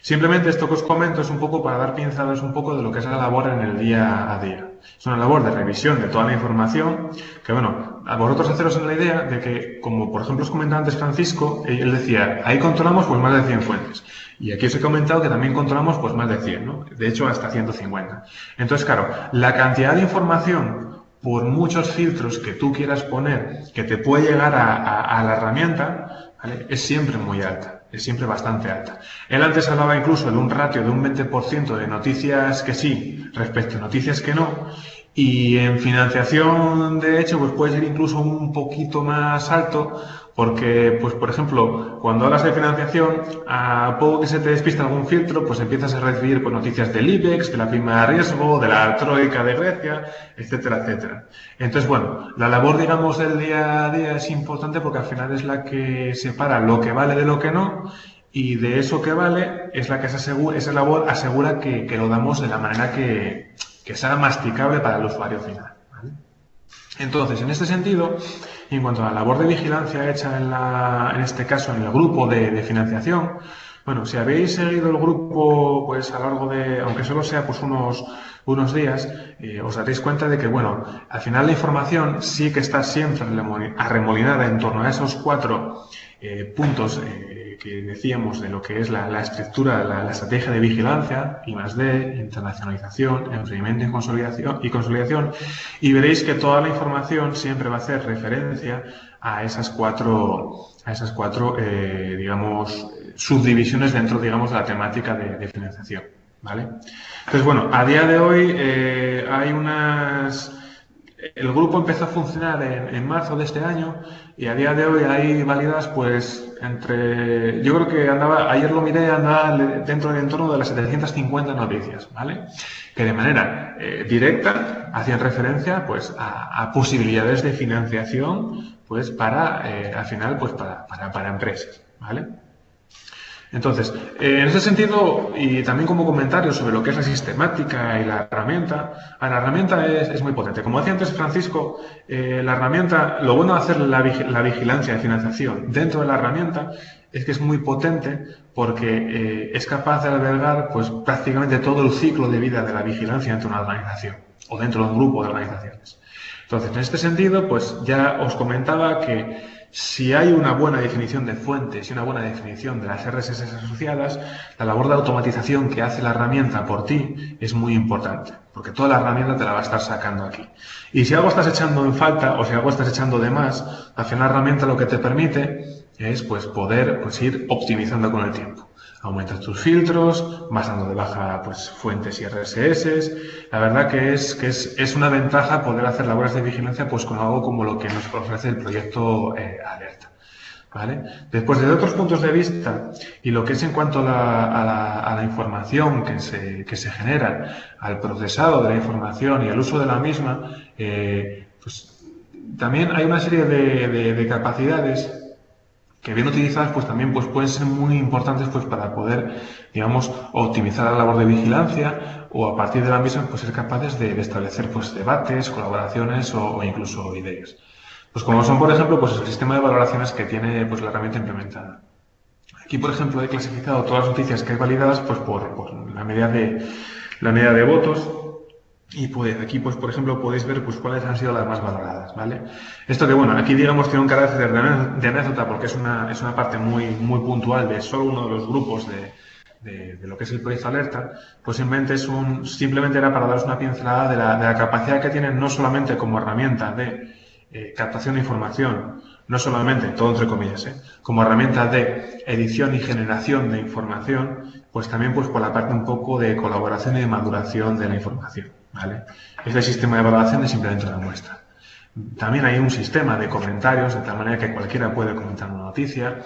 [SPEAKER 3] Simplemente esto que os comento es un poco para dar pinzadas un poco de lo que es la labor en el día a día. Es una labor de revisión de toda la información que, bueno, a vosotros haceros en la idea de que, como por ejemplo os comentaba antes Francisco, él decía, ahí controlamos pues más de 100 fuentes. Y aquí os he comentado que también controlamos pues más de 100, ¿no? De hecho, hasta 150. Entonces, claro, la cantidad de información, por muchos filtros que tú quieras poner, que te puede llegar a la herramienta, ¿vale? Es siempre muy alta. Es siempre bastante alta. Él antes hablaba incluso de un ratio de un 20% de noticias que sí respecto a noticias que no, y en financiación, de hecho, pues puede ser incluso un poquito más alto, porque, pues por ejemplo, cuando hablas de financiación, a poco que se te despista algún filtro, pues empiezas a recibir pues, noticias del IBEX, de la prima de riesgo, de la Troika de Grecia, etcétera, etcétera. Entonces, bueno, la labor, digamos, del día a día es importante porque al final es la que separa lo que vale de lo que no, y de eso que vale es la que esa labor asegura que lo damos de la manera que sea masticable para el usuario final, ¿vale? Entonces, en este sentido, y en cuanto a la labor de vigilancia hecha en este caso en el grupo de financiación, bueno, si habéis seguido el grupo pues a lo largo de, aunque solo sea pues unos días, os daréis cuenta de que, bueno, al final la información sí que está siempre arremolinada en torno a esos 4 puntos que decíamos de lo que es la estructura, la estrategia de vigilancia, I+D, internacionalización, emprendimiento y consolidación, y veréis que toda la información siempre va a hacer referencia a esas cuatro digamos, subdivisiones dentro, digamos, de la temática de financiación, ¿vale? Entonces, bueno, a día de hoy hay el grupo empezó a funcionar en marzo de este año y a día de hoy hay validadas pues yo creo que ayer lo miré, andaba dentro del entorno de las 750 noticias, ¿vale? Que de manera directa hacían referencia pues a posibilidades de financiación pues para, al final, pues para empresas, ¿vale? Entonces, en ese sentido, y también como comentario sobre lo que es la sistemática y la herramienta es muy potente. Como decía antes Francisco, la herramienta, lo bueno de hacer la vigilancia de financiación dentro de la herramienta es que es muy potente porque es capaz de albergar pues prácticamente todo el ciclo de vida de la vigilancia dentro de una organización o dentro de un grupo de organizaciones. Entonces, en este sentido, pues ya os comentaba que si hay una buena definición de fuentes y una buena definición de las RSS asociadas, la labor de automatización que hace la herramienta por ti es muy importante, porque toda la herramienta te la va a estar sacando aquí. Y si algo estás echando en falta o si algo estás echando de más, al final la herramienta lo que te permite es pues poder pues, ir optimizando con el tiempo. Aumentas tus filtros, vas dando de baja pues, fuentes y RSS. La verdad que es una ventaja poder hacer labores de vigilancia pues, con algo como lo que nos ofrece el proyecto Alerta, ¿vale? Después, desde otros puntos de vista, y lo que es en cuanto a la información que se genera, al procesado de la información y al uso de la misma, pues también hay una serie de capacidades que bien utilizadas pues también pues pueden ser muy importantes pues para poder, digamos, optimizar la labor de vigilancia o a partir de la misma pues ser capaces de establecer pues debates, colaboraciones o incluso ideas. Pues como son, por ejemplo, pues el sistema de valoraciones que tiene pues la herramienta implementada. Aquí, por ejemplo, he clasificado todas las noticias que hay validadas pues por la medida de votos. Y pues aquí, pues por ejemplo, podéis ver pues cuáles han sido las más valoradas, ¿vale? Esto que, bueno, aquí digamos tiene un carácter de anécdota porque es una parte muy puntual de solo uno de los grupos de lo que es el proyecto Alerta, pues simplemente era para daros una pincelada de la capacidad que tienen no solamente como herramienta de captación de información, no solamente, todo entre comillas, como herramienta de edición y generación de información, pues también pues por la parte un poco de colaboración y de maduración de la información, ¿vale? Este sistema de evaluación es simplemente una muestra. También hay un sistema de comentarios, de tal manera que cualquiera puede comentar una noticia.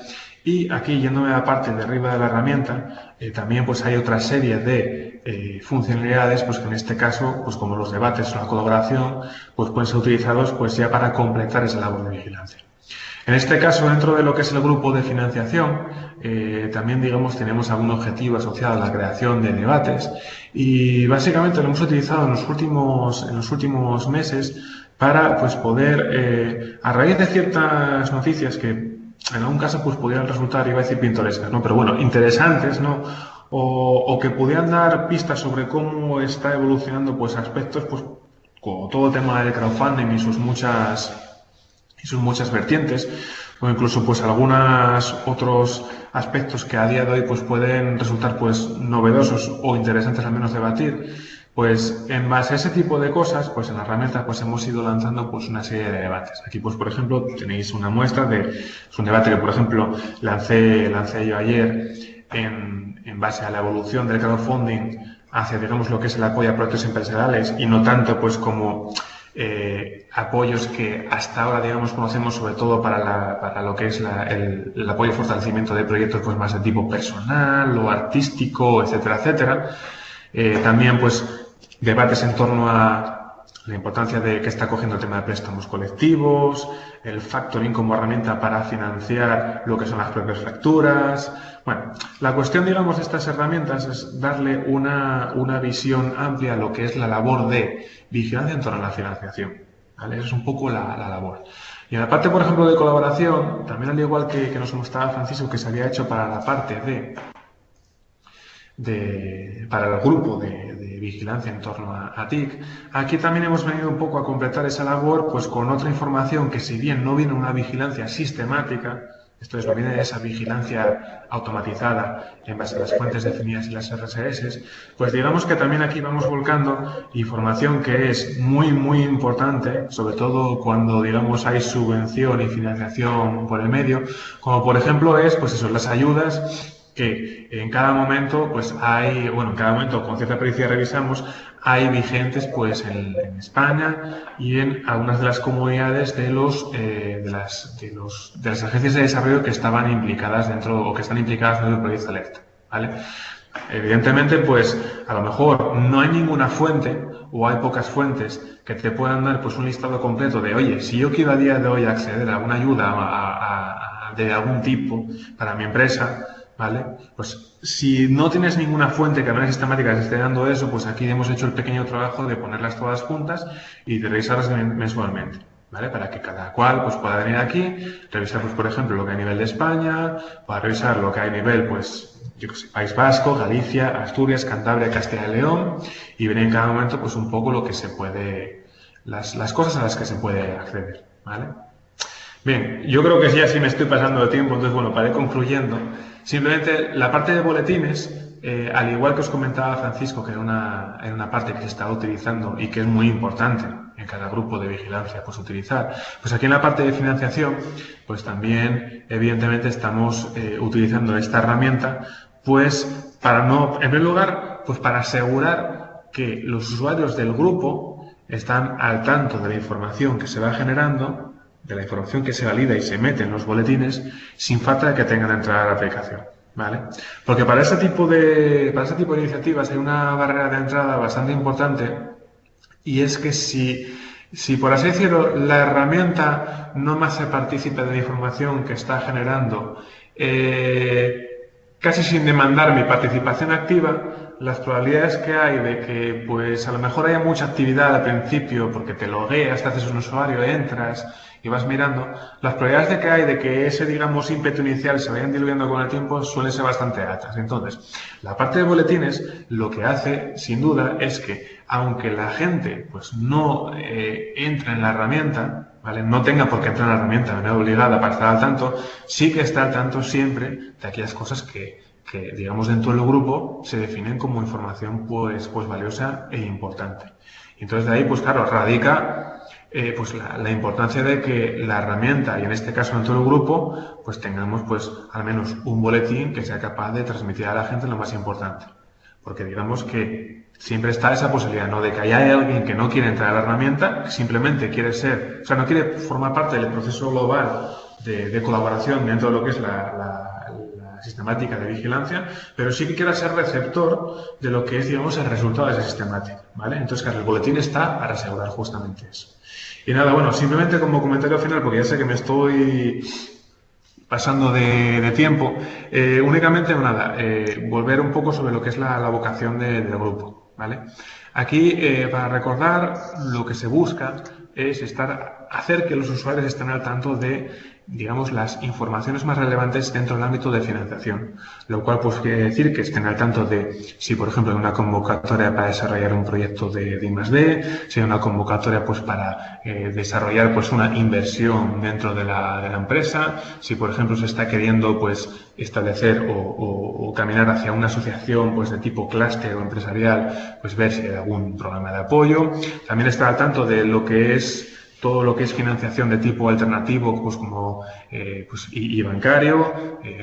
[SPEAKER 3] Y aquí, yéndome a la parte de arriba de la herramienta, también pues hay otra serie de funcionalidades, pues que en este caso, pues como los debates o la colaboración, pues pueden ser utilizados pues ya para completar esa labor de vigilancia. En este caso, dentro de lo que es el grupo de financiación, también, digamos, tenemos algún objetivo asociado a la creación de debates y básicamente lo hemos utilizado en los últimos meses para pues poder, a raíz de ciertas noticias que en algún caso pues pudieran resultar, iba a decir pintorescas, ¿no? Pero bueno, interesantes, ¿no? O que pudieran dar pistas sobre cómo está evolucionando pues aspectos, pues como todo el tema del crowdfunding y sus muchas vertientes, o incluso pues algunos otros aspectos que a día de hoy pues pueden resultar pues novedosos o interesantes al menos debatir. Pues en base a ese tipo de cosas, pues en la herramienta pues hemos ido lanzando pues una serie de debates. Aquí pues por ejemplo tenéis una muestra es un debate que por ejemplo lancé yo ayer en base a la evolución del crowdfunding hacia digamos lo que es el apoyo a proyectos empresariales y no tanto pues como apoyos que hasta ahora digamos conocemos sobre todo para lo que es el apoyo y fortalecimiento de proyectos pues más de tipo personal o artístico, etcétera, etcétera. También pues debates en torno a la importancia de que está cogiendo el tema de préstamos colectivos, el factoring como herramienta para financiar lo que son las propias facturas. Bueno, la cuestión, digamos, de estas herramientas es darle una visión amplia a lo que es la labor de vigilancia en torno a la financiación, ¿vale? Esa es un poco la labor. Y en la parte, por ejemplo, de colaboración, también al igual que nos mostraba Francisco, que se había hecho para la parte para el grupo de vigilancia en torno a TIC. Aquí también hemos venido un poco a completar esa labor pues con otra información que si bien no viene una vigilancia sistemática, esto es, no viene de esa vigilancia automatizada en base a las fuentes definidas y las RSS, pues digamos que también aquí vamos volcando información que es muy, muy importante, sobre todo cuando, digamos, hay subvención y financiación por el medio, como por ejemplo es, pues eso, las ayudas que en cada momento, pues hay, bueno, en cada momento con cierta pericia revisamos, hay vigentes pues en España y en algunas de las comunidades de las agencias de desarrollo que estaban implicadas dentro o que están implicadas dentro del proyecto Alerta, ¿vale? Evidentemente, pues a lo mejor no hay ninguna fuente o hay pocas fuentes que te puedan dar pues un listado completo de, oye, si yo quiero a día de hoy acceder a alguna ayuda de algún tipo para mi empresa, ¿vale? Pues si no tienes ninguna fuente que de manera sistemática se esté dando eso, pues aquí hemos hecho el pequeño trabajo de ponerlas todas juntas y de revisarlas mensualmente, ¿vale? Para que cada cual pues pueda venir aquí, revisar pues por ejemplo lo que hay a nivel de España, para revisar lo que hay a nivel pues yo que sé, País Vasco, Galicia, Asturias, Cantabria, Castilla y León y ver en cada momento pues un poco lo que se puede, las cosas a las que se puede acceder, ¿vale? Bien, yo creo que ya sí me estoy pasando de tiempo, entonces bueno, para ir concluyendo. Simplemente la parte de boletines, al igual que os comentaba Francisco, que era una parte que se está utilizando y que es muy importante en cada grupo de vigilancia pues utilizar, pues aquí en la parte de financiación, pues también evidentemente estamos utilizando esta herramienta, pues para no, en primer lugar, pues para asegurar que los usuarios del grupo están al tanto de la información que se va generando, de la información que se valida y se mete en los boletines sin falta de que tengan entrada a la aplicación, ¿vale? Porque para ese tipo de iniciativas hay una barrera de entrada bastante importante y es que si por así decirlo la herramienta no me hace partícipe de la información que está generando casi sin demandar mi participación activa, las probabilidades que hay de que pues a lo mejor haya mucha actividad al principio porque te logueas, te haces un usuario, entras y vas mirando, las probabilidades de que hay de que ese, digamos, ímpetu inicial se vayan diluyendo con el tiempo suelen ser bastante altas. Entonces, la parte de boletines lo que hace, sin duda, es que aunque la gente pues no entre en la herramienta, ¿vale? No tenga por qué entrar en la herramienta de manera obligada para estar al tanto, sí que está al tanto siempre de aquellas cosas que digamos, dentro del grupo se definen como información pues valiosa e importante. Entonces, de ahí, pues claro, radica pues la importancia de que la herramienta, y en este caso dentro del grupo, pues tengamos pues al menos un boletín que sea capaz de transmitir a la gente lo más importante. Porque digamos que siempre está esa posibilidad, ¿no? De que haya alguien que no quiere entrar a la herramienta, que simplemente quiere ser, o sea, no quiere formar parte del proceso global de colaboración dentro de lo que es la sistemática de vigilancia, pero sí que quiera ser receptor de lo que es, digamos, el resultado de esa sistemática, ¿vale? Entonces, claro, el boletín está para asegurar justamente eso. Y nada, bueno, simplemente como comentario final, porque ya sé que me estoy pasando de tiempo, únicamente nada, volver un poco sobre lo que es la vocación del grupo, ¿vale? Aquí, para recordar, lo que se busca es hacer que los usuarios estén al tanto de, digamos, las informaciones más relevantes dentro del ámbito de financiación, lo cual pues quiere decir que estén al tanto de si, por ejemplo, hay una convocatoria para desarrollar un proyecto de I+D, si hay una convocatoria pues para desarrollar pues una inversión dentro de la empresa, si, por ejemplo, se está queriendo pues establecer o caminar hacia una asociación pues de tipo clúster o empresarial, pues ver si hay algún programa de apoyo. También estar al tanto de lo que es todo lo que es financiación de tipo alternativo, pues como y bancario,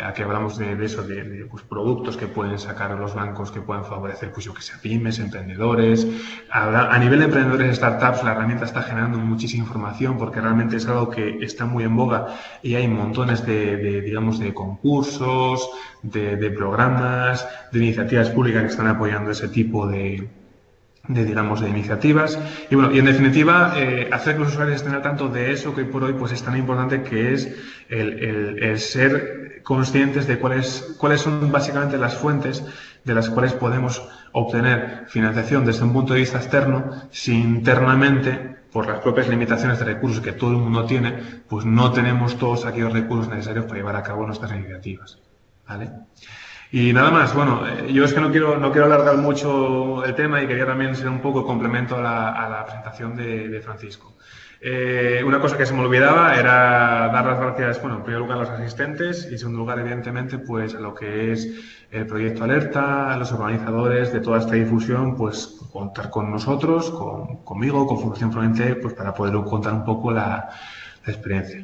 [SPEAKER 3] aquí hablamos de eso, de pues, productos que pueden sacar los bancos que pueden favorecer, pues yo que sé, pymes, emprendedores. A nivel de emprendedores y startups, la herramienta está generando muchísima información porque realmente es algo que está muy en boga y hay montones digamos, de concursos, de programas, de iniciativas públicas que están apoyando ese tipo digamos, de iniciativas. Y bueno, y en definitiva, hacer que los usuarios estén al tanto de eso que hoy por hoy pues es tan importante, que es el ser conscientes de cuáles son básicamente las fuentes de las cuales podemos obtener financiación desde un punto de vista externo, si internamente, por las propias limitaciones de recursos que todo el mundo tiene, pues no tenemos todos aquellos recursos necesarios para llevar a cabo nuestras iniciativas, ¿vale? Y nada más, bueno, yo es que no quiero alargar mucho el tema y quería también ser un poco complemento a la presentación de Francisco. Una cosa que se me olvidaba era dar las gracias, bueno, en primer lugar a los asistentes y en segundo lugar, evidentemente, pues a lo que es el proyecto Alerta, a los organizadores de toda esta difusión, pues contar con nosotros, conmigo, con Fundación Proente, pues para poder contar un poco la experiencia.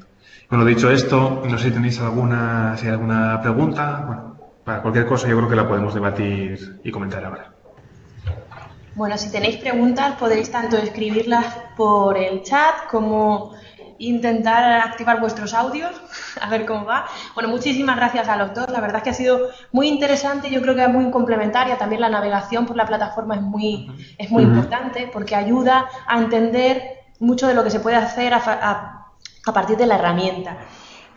[SPEAKER 3] Bueno, dicho esto, no sé si tenéis alguna pregunta. Bueno, para cualquier cosa yo creo que la podemos debatir y comentar ahora.
[SPEAKER 1] Bueno, si tenéis preguntas podéis tanto escribirlas por el chat como intentar activar vuestros audios, a ver cómo va. Bueno, muchísimas gracias a los dos, la verdad es que ha sido muy interesante, yo creo que es muy complementaria, también la navegación por la plataforma es muy importante porque ayuda a entender mucho de lo que se puede hacer a partir de la herramienta.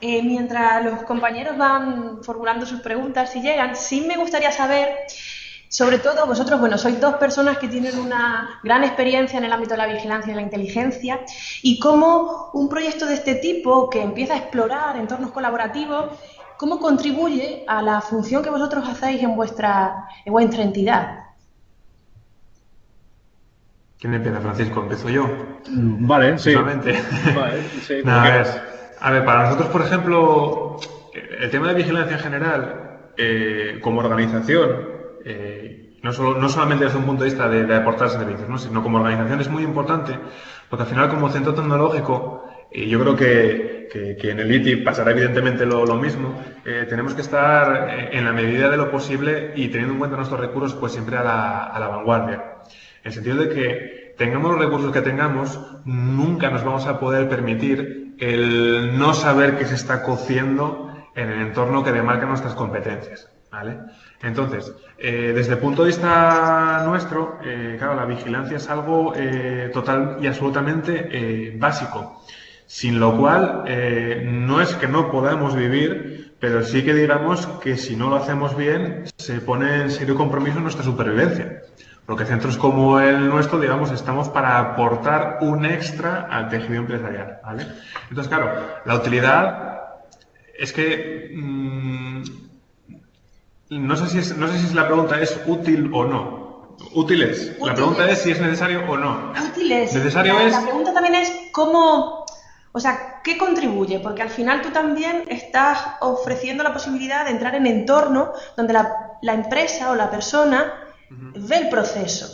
[SPEAKER 1] Mientras los compañeros van formulando sus preguntas, si llegan, sí me gustaría saber, sobre todo vosotros, bueno, sois dos personas que tienen una gran experiencia en el ámbito de la vigilancia y la inteligencia, y cómo un proyecto de este tipo, que empieza a explorar entornos colaborativos, cómo contribuye a la función que vosotros hacéis en vuestra entidad.
[SPEAKER 3] ¿Quién empieza, Francisco? ¿Empiezo yo?
[SPEAKER 2] Vale, sí.
[SPEAKER 3] Vale,
[SPEAKER 2] sí.
[SPEAKER 3] A ver, para nosotros, por ejemplo, el tema de vigilancia en general, como organización, no solamente desde un punto de vista de aportar servicios, ¿no? Sino como organización es muy importante, porque al final como centro tecnológico, y yo creo que en el ITI pasará evidentemente lo mismo, tenemos que estar en la medida de lo posible y teniendo en cuenta nuestros recursos pues siempre a la vanguardia. En el sentido de que tengamos los recursos que tengamos, nunca nos vamos a poder permitir el no saber qué se está cociendo en el entorno que demarca nuestras competencias, ¿vale? Entonces, desde el punto de vista nuestro, claro, la vigilancia es algo total y absolutamente básico, sin lo cual no es que no podamos vivir, pero sí que digamos que si no lo hacemos bien, se pone en serio compromiso nuestra supervivencia. Porque centros como el nuestro, digamos, estamos para aportar un extra al tejido empresarial, ¿vale? Entonces, claro, la utilidad es que no sé si la pregunta es útil o no. Útil es. La pregunta es si es necesario o no.
[SPEAKER 1] Útil es.
[SPEAKER 3] Necesario es.
[SPEAKER 1] La pregunta también es cómo, o sea, ¿qué contribuye? Porque al final tú también estás ofreciendo la posibilidad de entrar en entornos donde la empresa o la persona ve el proceso.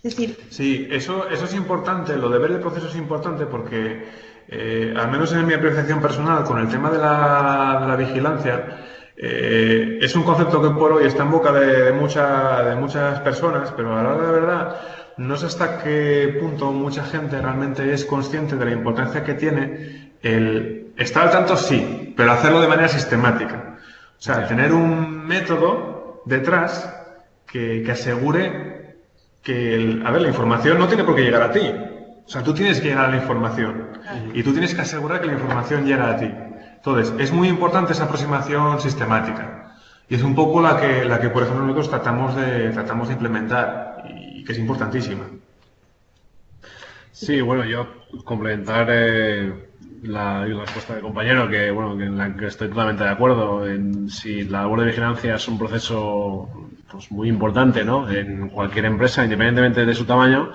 [SPEAKER 1] Es decir...
[SPEAKER 3] Sí, eso es importante, lo de ver el proceso es importante porque, al menos en mi apreciación personal, con el tema de la vigilancia, Es un concepto que por hoy está en boca de muchas personas, pero a la hora de la verdad no sé hasta qué punto mucha gente realmente es consciente de la importancia que tiene el estar al tanto, sí, pero hacerlo de manera sistemática. O sea, tener un método detrás que asegure que, la información no tiene por qué llegar a ti. O sea, tú tienes que llegar a la información y tú tienes que asegurar que la información llega a ti. Entonces, es muy importante esa aproximación sistemática y es un poco la que por ejemplo, nosotros tratamos de implementar y que es importantísima.
[SPEAKER 2] Sí, bueno, yo complementar la respuesta del compañero, que bueno, en la que estoy totalmente de acuerdo. Si la labor de vigilancia es un proceso pues muy importante, ¿no? En cualquier empresa, independientemente de su tamaño,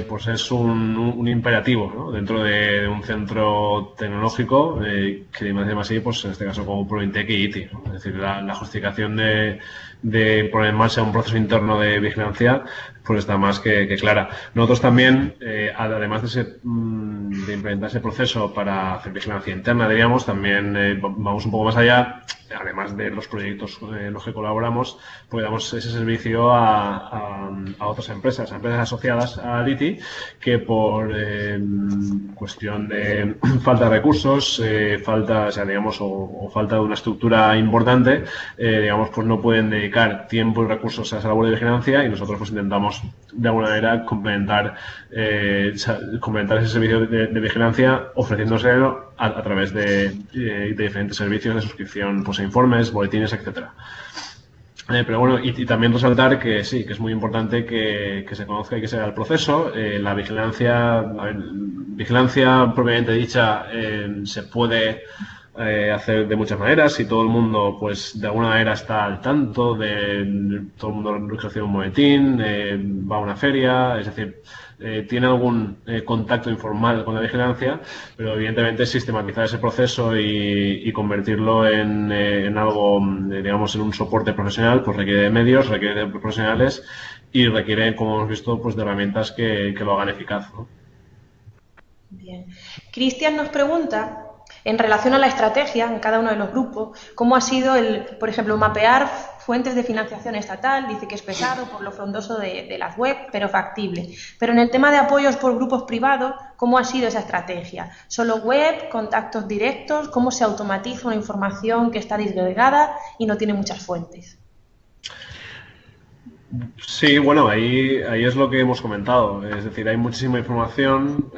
[SPEAKER 2] pues es un imperativo, ¿no? Dentro de un centro tecnológico, que más así, pues en este caso como Provintec y ITI, ¿no? Es decir, la justificación de poner en marcha un proceso interno de vigilancia pues está más que clara. Nosotros también, además de implementar ese proceso para hacer vigilancia interna, diríamos, también vamos un poco más allá, además de los proyectos en los que colaboramos, pues damos ese servicio a otras empresas asociadas a ITI, que por cuestión de falta de recursos, falta de una estructura importante, digamos, pues no pueden dedicar tiempo y recursos a esa labor de vigilancia, y nosotros pues intentamos de alguna manera complementar ese servicio de vigilancia, ofreciéndoselo a través de diferentes servicios de suscripción, pues informes, boletines, etcétera. Pero bueno, y también resaltar que sí, que es muy importante que se conozca y que se haga el proceso. La vigilancia propiamente dicha, se puede hacer de muchas maneras, y todo el mundo pues de alguna manera está al tanto todo el mundo recibe un boletín, va a una feria, es decir, tiene algún contacto informal con la vigilancia, pero evidentemente sistematizar ese proceso y convertirlo en algo, digamos, en un soporte profesional, pues requiere de medios, requiere de profesionales y requiere, como hemos visto, pues de herramientas que lo hagan eficaz, ¿no?
[SPEAKER 1] Bien. Cristian nos pregunta, en relación a la estrategia en cada uno de los grupos, ¿cómo ha sido por ejemplo, mapear fuentes de financiación estatal? Dice que es pesado por lo frondoso de las web, pero factible. Pero en el tema de apoyos por grupos privados, ¿cómo ha sido esa estrategia? ¿Solo web, contactos directos? ¿Cómo se automatiza una información que está disgregada y no tiene muchas fuentes?
[SPEAKER 2] Sí, bueno, ahí es lo que hemos comentado. Es decir, hay muchísima información,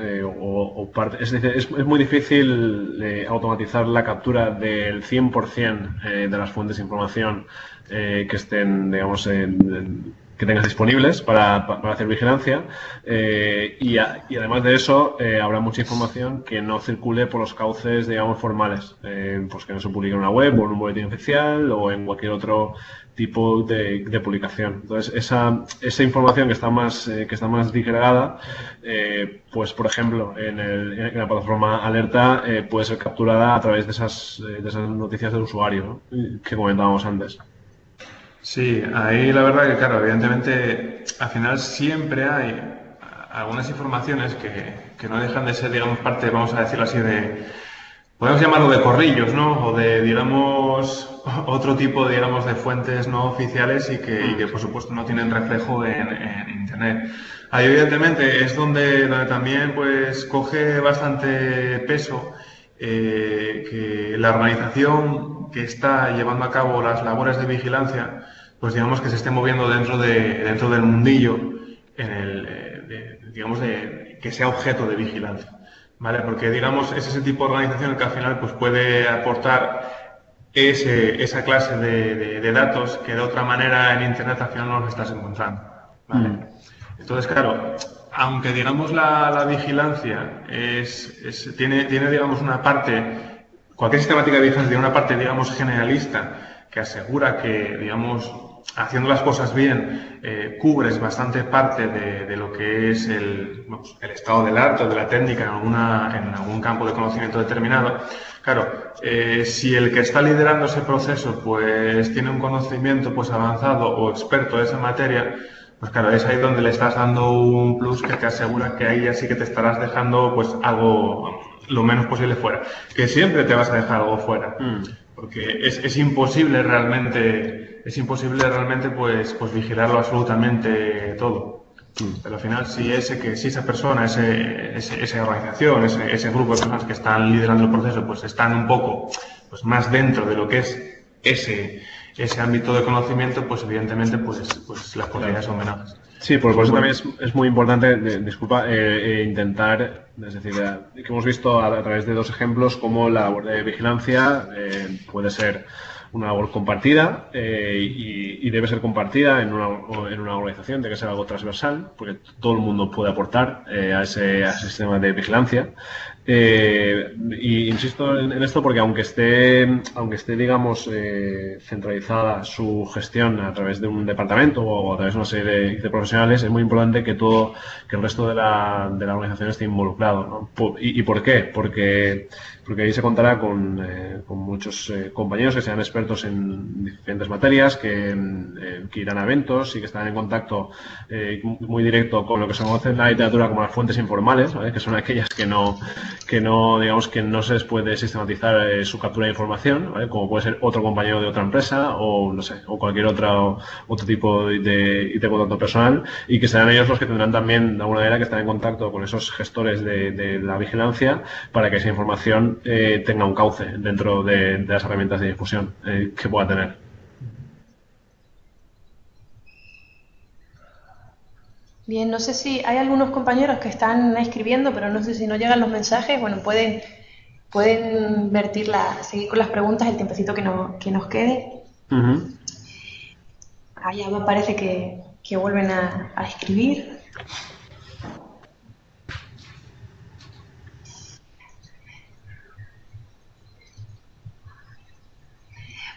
[SPEAKER 2] es decir, es muy difícil automatizar la captura del 100% de las fuentes de información que estén, digamos, que tengas disponibles para hacer vigilancia, y además de eso habrá mucha información que no circule por los cauces, digamos, formales, pues que no se publique en una web o en un boletín oficial o en cualquier otro tipo de publicación. Entonces, esa información que está más disgregada, pues por ejemplo en la plataforma Alerta, puede ser capturada a través de esas noticias del usuario, ¿no?, que comentábamos antes.
[SPEAKER 3] Sí, ahí la verdad que, claro, evidentemente al final siempre hay algunas informaciones que no dejan de ser, digamos, parte, vamos a decirlo así, podemos llamarlo de corrillos, ¿no? O de, digamos, otro tipo, digamos, de fuentes no oficiales y que por supuesto no tienen reflejo en Internet. Ahí evidentemente es donde también pues coge bastante peso que la organización que está llevando a cabo las labores de vigilancia, pues digamos que se esté moviendo dentro del mundillo digamos, que sea objeto de vigilancia. ¿Vale? Porque, digamos, es ese tipo de organización el que al final pues, puede aportar esa clase de datos que de otra manera en Internet al final no los estás encontrando. ¿Vale? Entonces, claro, aunque, digamos, la vigilancia tiene, digamos, una parte, cualquier sistemática de vigilancia tiene una parte, digamos, generalista que asegura que, digamos, haciendo las cosas bien, cubres bastante parte de lo que es el estado del arte o de la técnica en algún campo de conocimiento determinado. Claro, si el que está liderando ese proceso pues tiene un conocimiento pues avanzado o experto de esa materia, pues claro, es ahí donde le estás dando un plus que te asegura que ahí ya sí que te estarás dejando pues algo lo menos posible fuera. Que siempre te vas a dejar algo fuera. porque es imposible realmente, pues vigilarlo absolutamente todo. Pero al final, si esa persona, esa organización, ese grupo de personas que están liderando el proceso, pues están un poco pues más dentro de lo que es ese ámbito de conocimiento, pues evidentemente pues las posibilidades son menores.
[SPEAKER 2] Sí, por eso también es muy importante, intentar, es decir, que hemos visto a través de dos ejemplos cómo la labor de vigilancia puede ser una labor compartida y debe ser compartida en una organización, debe ser algo transversal, porque todo el mundo puede aportar a ese sistema de vigilancia. Y insisto en esto porque aunque esté digamos, centralizada su gestión a través de un departamento o a través de una serie de profesionales, es muy importante que el resto de la organización esté involucrado, ¿no? ¿Y por qué? Porque ahí se contará con muchos compañeros que sean expertos en diferentes materias, que irán a eventos y que estarán en contacto muy directo con lo que se conoce en la literatura como las fuentes informales, ¿vale? Que son aquellas que no digamos que no se les puede sistematizar su captura de información, ¿vale? Como puede ser otro compañero de otra empresa o no sé, o cualquier otro tipo de contacto personal, y que serán ellos los que tendrán también de alguna manera que estar en contacto con esos gestores de la vigilancia para que esa información tenga un cauce dentro de las herramientas de difusión que pueda tener.
[SPEAKER 1] Bien, no sé si hay algunos compañeros que están escribiendo, pero no sé si no llegan los mensajes. Bueno, pueden seguir con las preguntas el tiempecito que nos quede. Ahí ya me parece que vuelven a escribir.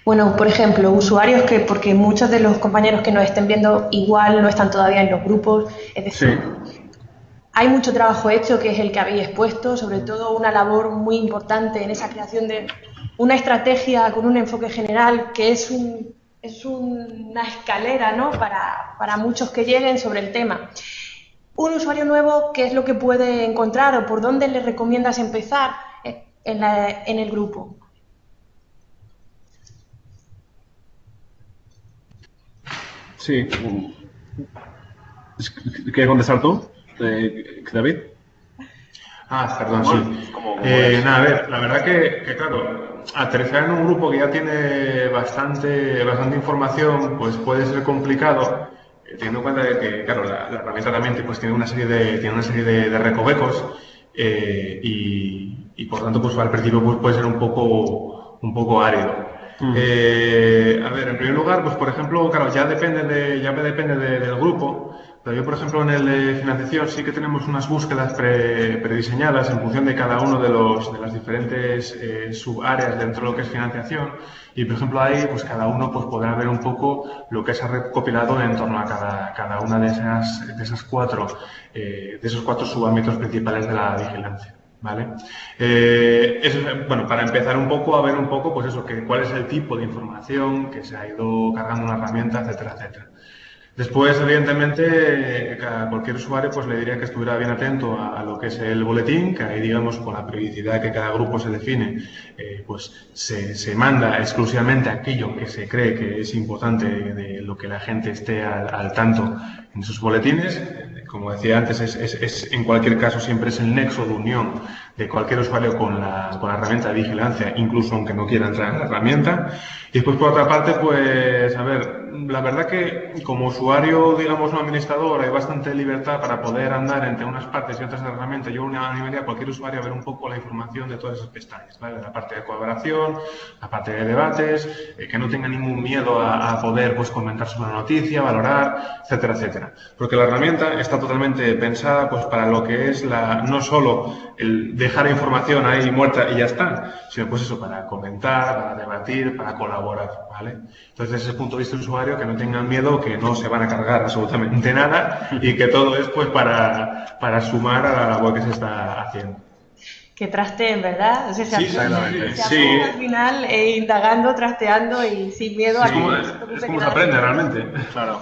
[SPEAKER 1] Bueno, por ejemplo, usuarios porque muchos de los compañeros que nos estén viendo igual no están todavía en los grupos, es decir, hay mucho trabajo hecho que es el que habéis expuesto, sobre todo una labor muy importante en esa creación de una estrategia con un enfoque general que es una escalera, ¿no? para muchos que lleguen sobre el tema. Un usuario nuevo, ¿qué es lo que puede encontrar o por dónde le recomiendas empezar en el grupo?
[SPEAKER 2] Sí. ¿Quieres contestar tú, David?
[SPEAKER 3] Perdón, sí. A ver, la verdad que claro, aterrizar en un grupo que ya tiene bastante información, pues puede ser complicado, teniendo en cuenta de que, claro, la herramienta también pues, tiene una serie de recovecos y por tanto, pues al principio pues, puede ser un poco árido. A ver, en primer lugar, pues por ejemplo, claro, ya depende del grupo, pero yo, por ejemplo, en el de financiación sí que tenemos unas búsquedas prediseñadas en función de cada uno de las diferentes subáreas dentro de lo que es financiación, y por ejemplo ahí, pues cada uno pues podrá ver un poco lo que se ha recopilado en torno a cada una de esos cuatro subámbitos principales de la vigilancia. ¿Vale? Bueno, para empezar un poco a ver un poco, pues eso, cuál es el tipo de información que se ha ido cargando una herramienta, etcétera, etcétera. Después, evidentemente, a cualquier usuario pues le diría que estuviera bien atento a lo que es el boletín, que ahí, digamos, con la periodicidad que cada grupo se define, pues se manda exclusivamente aquello que se cree que es importante de lo que la gente esté al tanto en sus boletines. Como decía antes, en cualquier caso siempre es el nexo de unión de cualquier usuario con la herramienta de vigilancia, incluso aunque no quiera entrar en la herramienta. Y después, por otra parte, pues, a ver, la verdad que como usuario, digamos, no administrador, hay bastante libertad para poder andar entre unas partes y otras de la herramienta. Yo animaría a cualquier usuario a ver un poco la información de todas esas pestañas, ¿vale? La parte de colaboración, la parte de debates, que no tenga ningún miedo a poder, pues, comentar sobre una noticia, valorar, etcétera, etcétera. Porque la herramienta está totalmente pensada, pues, para lo que es no solo el dejar información ahí muerta y ya está, sino pues eso, para comentar, para debatir, para colaborar, ¿vale? Entonces, desde ese punto de vista del usuario, que no tengan miedo, que no se van a cargar absolutamente nada y que todo es pues para sumar a la labor que se está haciendo.
[SPEAKER 1] Que trasteen, ¿verdad? O sea,
[SPEAKER 2] sí, exactamente.
[SPEAKER 1] Sí. Al final indagando, trasteando y sin miedo
[SPEAKER 3] es como se aprende realmente.
[SPEAKER 2] Claro.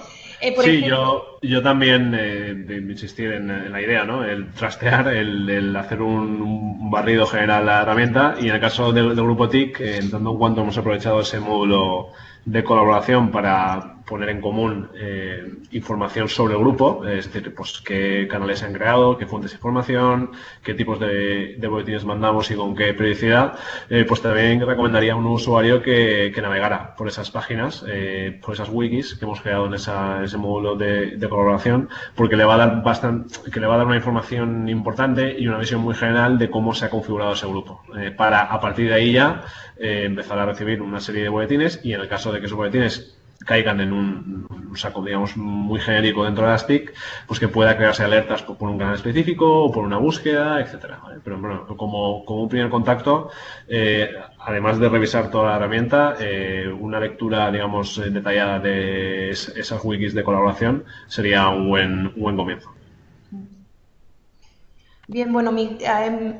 [SPEAKER 1] Por
[SPEAKER 2] Sí,
[SPEAKER 1] ejemplo,
[SPEAKER 2] yo también de insistir en la idea, ¿no? El trastear, el hacer un barrido general a la herramienta y en el caso del grupo TIC, en tanto en cuanto hemos aprovechado ese módulo de colaboración para poner en común información sobre el grupo, es decir, pues qué canales se han creado, qué fuentes de información, qué tipos de boletines mandamos y con qué periodicidad, pues también recomendaría a un usuario que navegara por esas páginas, por esas wikis que hemos creado en ese módulo de colaboración, porque le va a dar una información importante y una visión muy general de cómo se ha configurado ese grupo, para a partir de ahí ya empezar a recibir una serie de boletines y en el caso de que esos boletines caigan en un saco, digamos, muy genérico dentro de las TIC, pues que pueda crearse alertas por un canal específico o por una búsqueda, etcétera, ¿vale? Pero bueno, como un primer contacto, además de revisar toda la herramienta, una lectura, digamos, detallada de esas wikis de colaboración sería un buen comienzo.
[SPEAKER 1] bien, bueno,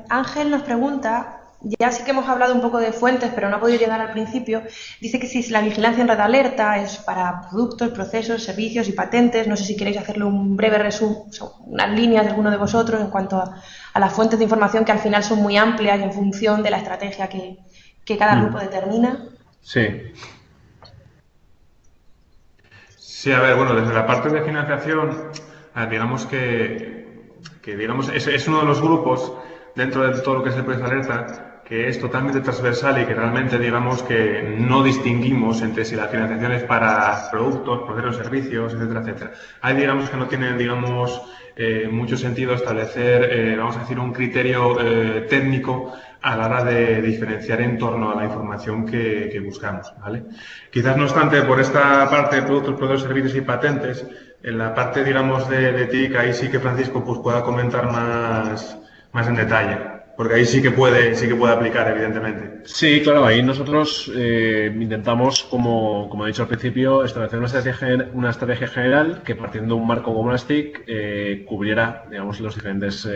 [SPEAKER 1] Ángel nos pregunta, ya sí que hemos hablado un poco de fuentes, pero no ha podido llegar al principio. Dice que si la vigilancia en red alerta es para productos, procesos, servicios y patentes. No sé si queréis hacerle un breve resumen, unas líneas de alguno de vosotros en cuanto a las fuentes de información que al final son muy amplias y en función de la estrategia que cada grupo determina.
[SPEAKER 2] Sí.
[SPEAKER 3] Sí, a ver, bueno, desde la parte de financiación, digamos que digamos, es uno de los grupos dentro de todo lo que es el proyecto Alerta que es totalmente transversal y que realmente digamos que no distinguimos entre si la financiación es para productos, procesos, servicios, etcétera, etcétera. Ahí digamos que no tiene, digamos, mucho sentido establecer, vamos a decir, un criterio técnico a la hora de diferenciar en torno a la información que buscamos, ¿vale? Quizás, no obstante, por esta parte de productos, procesos, servicios y patentes, en la parte, digamos, de TIC, ahí sí que Francisco pues, pueda comentar más en detalle, porque ahí sí que puede aplicar, evidentemente.
[SPEAKER 2] Sí, claro, ahí nosotros intentamos, como he dicho al principio, establecer una estrategia general que partiendo de un marco como las TIC cubriera, digamos, los diferentes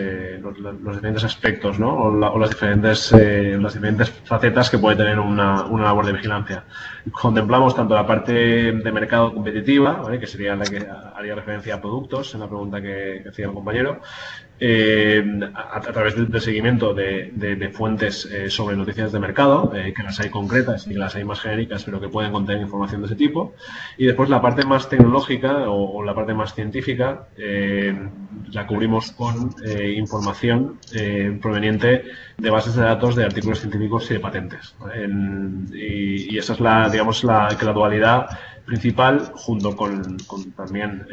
[SPEAKER 2] aspectos, ¿no? O las diferentes facetas que puede tener una labor de vigilancia. Contemplamos tanto la parte de mercado competitiva, ¿vale? Que sería la que haría referencia a productos en la pregunta que hacía el compañero, a través del seguimiento de fuentes sobre noticias de mercado, que las hay concretas y que las hay más genéricas, pero que pueden contener información de ese tipo. Y después la parte más tecnológica o la parte más científica la cubrimos con información proveniente de bases de datos de artículos científicos y de patentes. Y esa es la dualidad principal, junto con también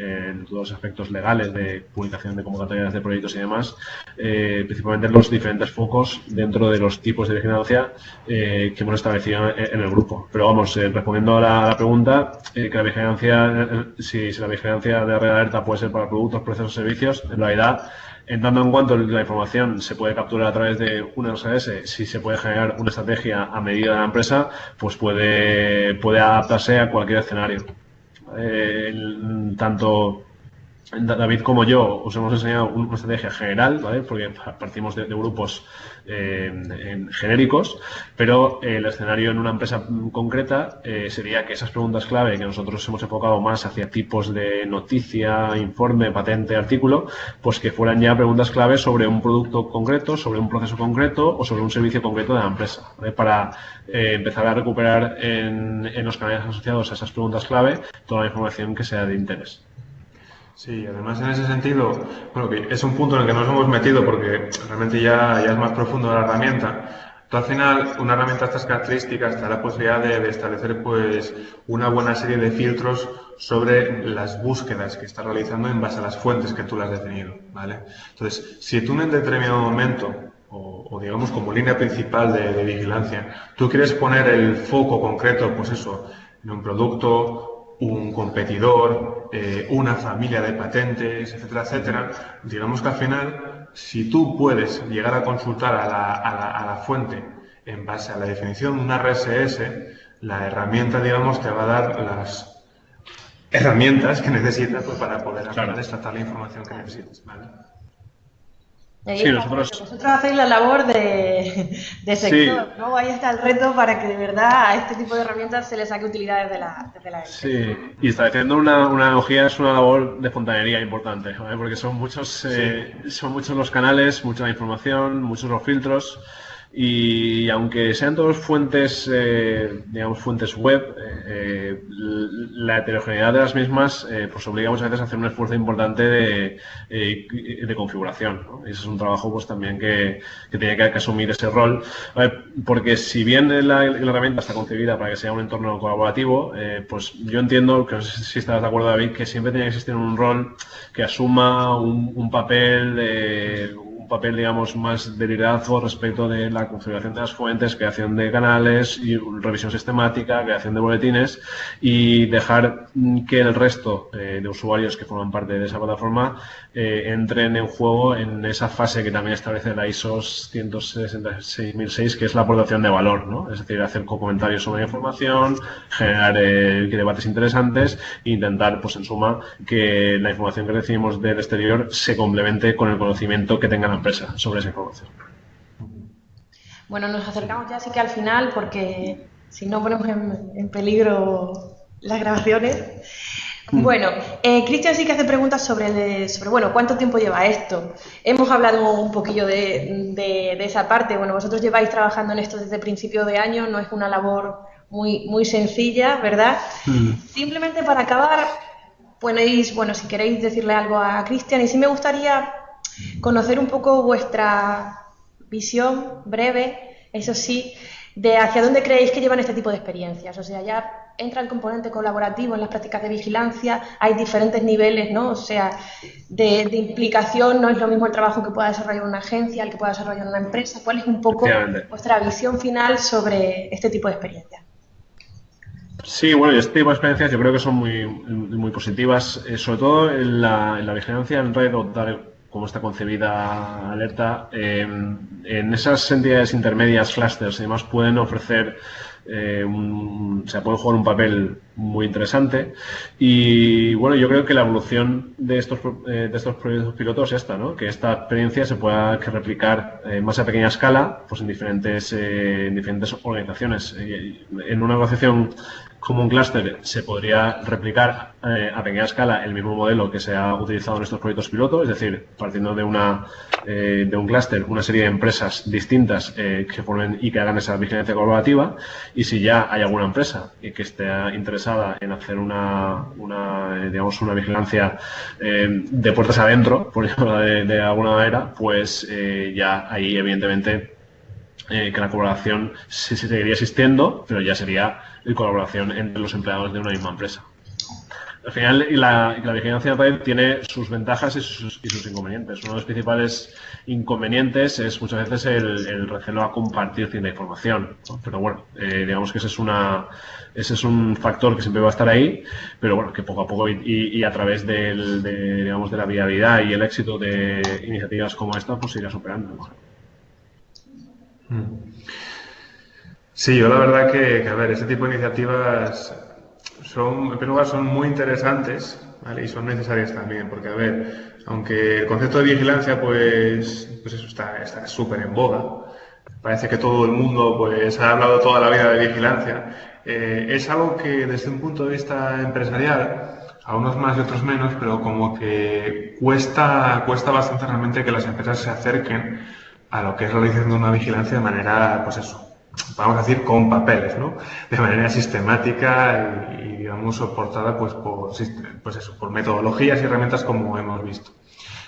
[SPEAKER 2] todos los aspectos legales de publicación de convocatorias de proyectos y demás, principalmente los diferentes focos dentro de los tipos de vigilancia que hemos establecido en el grupo. Pero vamos, respondiendo a la pregunta, que la vigilancia, si la vigilancia de red alerta puede ser para productos, procesos, servicios, en realidad, en tanto en cuanto la información se puede capturar a través de una RSS, si se puede generar una estrategia a medida de la empresa, pues puede adaptarse a cualquier escenario. Tanto David como yo os hemos enseñado una estrategia general, ¿vale? Porque partimos de grupos genéricos, pero el escenario en una empresa concreta sería que esas preguntas clave que nosotros hemos enfocado más hacia tipos de noticia, informe, patente, artículo, pues que fueran ya preguntas clave sobre un producto concreto, sobre un proceso concreto o sobre un servicio concreto de la empresa, ¿vale? Para empezar a recuperar en los canales asociados a esas preguntas clave toda la información que sea de interés.
[SPEAKER 3] Sí, además en ese sentido, bueno, que es un punto en el que nos hemos metido porque realmente ya es más profundo la herramienta. Tú al final, una herramienta de estas características te da la posibilidad de establecer pues una buena serie de filtros sobre las búsquedas que estás realizando en base a las fuentes que tú le has definido, ¿vale? Entonces, si tú en un determinado momento o digamos como línea principal de vigilancia, tú quieres poner el foco concreto, pues eso, en un producto, un competidor, una familia de patentes, etcétera, etcétera, digamos que al final, si tú puedes llegar a consultar a la fuente en base a la definición de una RSS, la herramienta, digamos, te va a dar las herramientas que necesitas pues, para poder extractar la información que necesites, ¿vale?
[SPEAKER 1] Y ahí
[SPEAKER 2] Sí,
[SPEAKER 1] está,
[SPEAKER 2] nosotros...
[SPEAKER 1] vosotros hacéis la labor de sector,
[SPEAKER 2] Sí,
[SPEAKER 1] ¿no? Ahí está el reto para que de verdad a este tipo de herramientas se le saque utilidad desde la empresa.
[SPEAKER 2] sí, y estableciendo una analogía es una labor de fontanería importante, ¿vale? Porque
[SPEAKER 3] Sí.
[SPEAKER 2] son muchos los canales, mucha la información, muchos los filtros, y aunque sean todos fuentes, digamos, fuentes web, la heterogeneidad de las mismas pues obliga muchas veces a hacer un esfuerzo importante de configuración, ¿no? Y ese es un trabajo pues también que tiene que asumir ese rol, ¿vale? Porque si bien la herramienta está concebida para que sea un entorno colaborativo, pues yo entiendo, que no sé si estás de acuerdo, David, que siempre tiene que existir un rol que asuma un papel, digamos, más de liderazgo respecto de la configuración de las fuentes, creación de canales, y revisión sistemática, creación de boletines, y dejar que el resto de usuarios que forman parte de esa plataforma entren en juego en esa fase que también establece la ISO 166.006, que es la aportación de valor, ¿no? Es decir, hacer comentarios sobre la información, generar debates interesantes e intentar, pues en suma, que la información que recibimos del exterior se complemente con el conocimiento que tenga la empresa sobre esa información.
[SPEAKER 1] Bueno, nos acercamos ya así que al final, porque si no ponemos en peligro las grabaciones. Bueno, Cristian sí que hace preguntas sobre, bueno, ¿cuánto tiempo lleva esto? Hemos hablado un poquillo de esa parte. Bueno, vosotros lleváis trabajando en esto desde principio de año, no es una labor muy sencilla, ¿verdad? Simplemente para acabar, bueno, si queréis decirle algo a Cristian, y sí me gustaría conocer un poco vuestra visión breve, eso sí, de hacia dónde creéis que llevan este tipo de experiencias. O sea, ya entra el componente colaborativo en las prácticas de vigilancia, hay diferentes niveles, ¿no? O sea, de implicación, no es lo mismo el trabajo que pueda desarrollar una agencia, el que pueda desarrollar una empresa. ¿Cuál es un poco vuestra visión final sobre este tipo de experiencias?
[SPEAKER 2] Sí, bueno, este tipo de experiencias yo creo que son muy positivas, sobre todo en la vigilancia en red, o tal como está concebida Alerta. En esas entidades intermedias, clusters y demás, pueden ofrecer o sea, pueden jugar un papel muy interesante. Y bueno, yo creo que la evolución de estos proyectos pilotos es esta, ¿no? Que esta experiencia se pueda replicar más a pequeña escala, pues en diferentes organizaciones. En una organización como un clúster se podría replicar a pequeña escala el mismo modelo que se ha utilizado en estos proyectos pilotos, es decir, partiendo de un clúster, una serie de empresas distintas que formen y que hagan esa vigilancia colaborativa. Y si ya hay alguna empresa que esté interesada en hacer una vigilancia de puertas adentro, por ejemplo, de alguna manera, pues ya ahí evidentemente que la colaboración sí seguiría existiendo, pero ya sería la colaboración entre los empleados de una misma empresa. Al final, la vigilancia en red tiene sus ventajas y sus inconvenientes. Uno de los principales inconvenientes es muchas veces el recelo a compartir cierta información, ¿no? Pero bueno, digamos que ese es un factor que siempre va a estar ahí, pero bueno, que poco a poco y a través de la viabilidad y el éxito de iniciativas como esta, pues se irá superando.
[SPEAKER 3] Sí, yo la verdad que, a ver, este tipo de iniciativas en primer lugar, son muy interesantes, ¿vale? Y son necesarias también, porque, a ver, aunque el concepto de vigilancia, pues eso está súper en boga, parece que todo el mundo, pues, ha hablado toda la vida de vigilancia, es algo que, desde un punto de vista empresarial, a unos más y otros menos, pero como que cuesta bastante realmente que las empresas se acerquen a lo que es realizando una vigilancia de manera, pues eso, vamos a decir, con papeles, ¿no? De manera sistemática y digamos, soportada pues por metodologías y herramientas como hemos visto.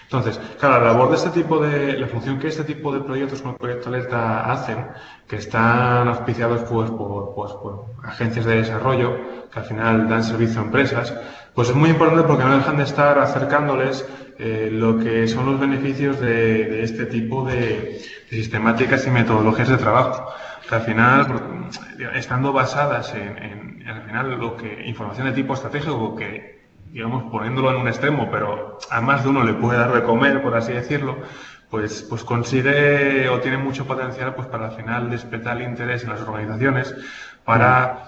[SPEAKER 3] Entonces, claro, la función que este tipo de proyectos como el Proyecto Alerta hacen, que están auspiciados por agencias de desarrollo, que al final dan servicio a empresas, pues es muy importante porque no dejan de estar acercándoles lo que son los beneficios de este tipo de sistemáticas y metodologías de trabajo. Que al final, estando basadas en al final información de tipo estratégico que, digamos, poniéndolo en un extremo, pero a más de uno le puede dar de comer, por así decirlo, pues consigue o tiene mucho potencial pues para al final despertar el interés en las organizaciones para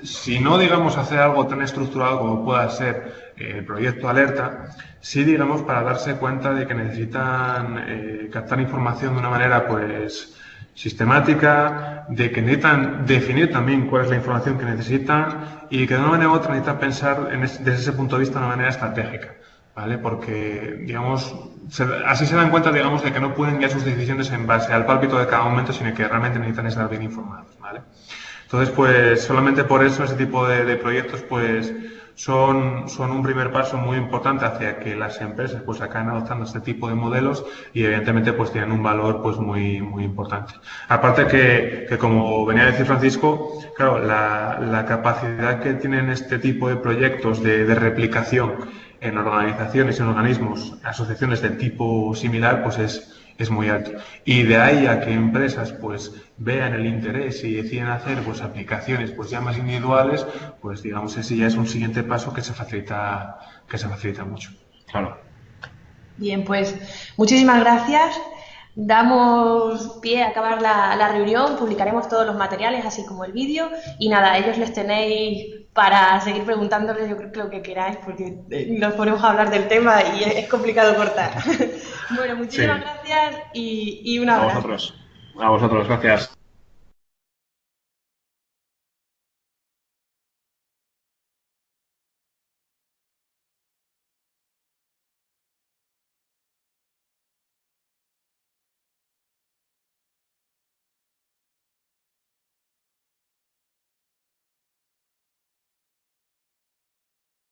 [SPEAKER 3] si no, digamos, hacer algo tan estructurado como pueda ser el proyecto Alerta, sí, digamos, para darse cuenta de que necesitan captar información de una manera, pues, sistemática, de que necesitan definir también cuál es la información que necesitan y que de una manera u otra necesitan pensar desde ese punto de vista de una manera estratégica, ¿vale? Porque, digamos, así se dan cuenta, digamos, de que no pueden guiar sus decisiones en base al pálpito de cada momento, sino que realmente necesitan estar bien informados, ¿vale? Entonces, pues, solamente por eso ese tipo de proyectos, pues, son un primer paso muy importante hacia que las empresas pues acaben adoptando este tipo de modelos y evidentemente pues tienen un valor pues muy importante. Aparte que como venía a decir Francisco, claro, la capacidad que tienen este tipo de proyectos de replicación en organizaciones y en organismos, asociaciones de tipo similar, pues es muy alto. Y de ahí a que empresas pues vean el interés y deciden hacer pues aplicaciones pues ya más individuales, pues digamos ese ya es un siguiente paso que se facilita mucho.
[SPEAKER 2] Claro.
[SPEAKER 1] Bien, pues muchísimas gracias. Damos pie a acabar la reunión, publicaremos todos los materiales, así como el vídeo. Y nada, a ellos les tenéis para seguir preguntándoles, yo creo que lo que queráis, porque nos ponemos a hablar del tema y es complicado cortar. Bueno, muchísimas gracias y un abrazo.
[SPEAKER 2] A vosotros, gracias.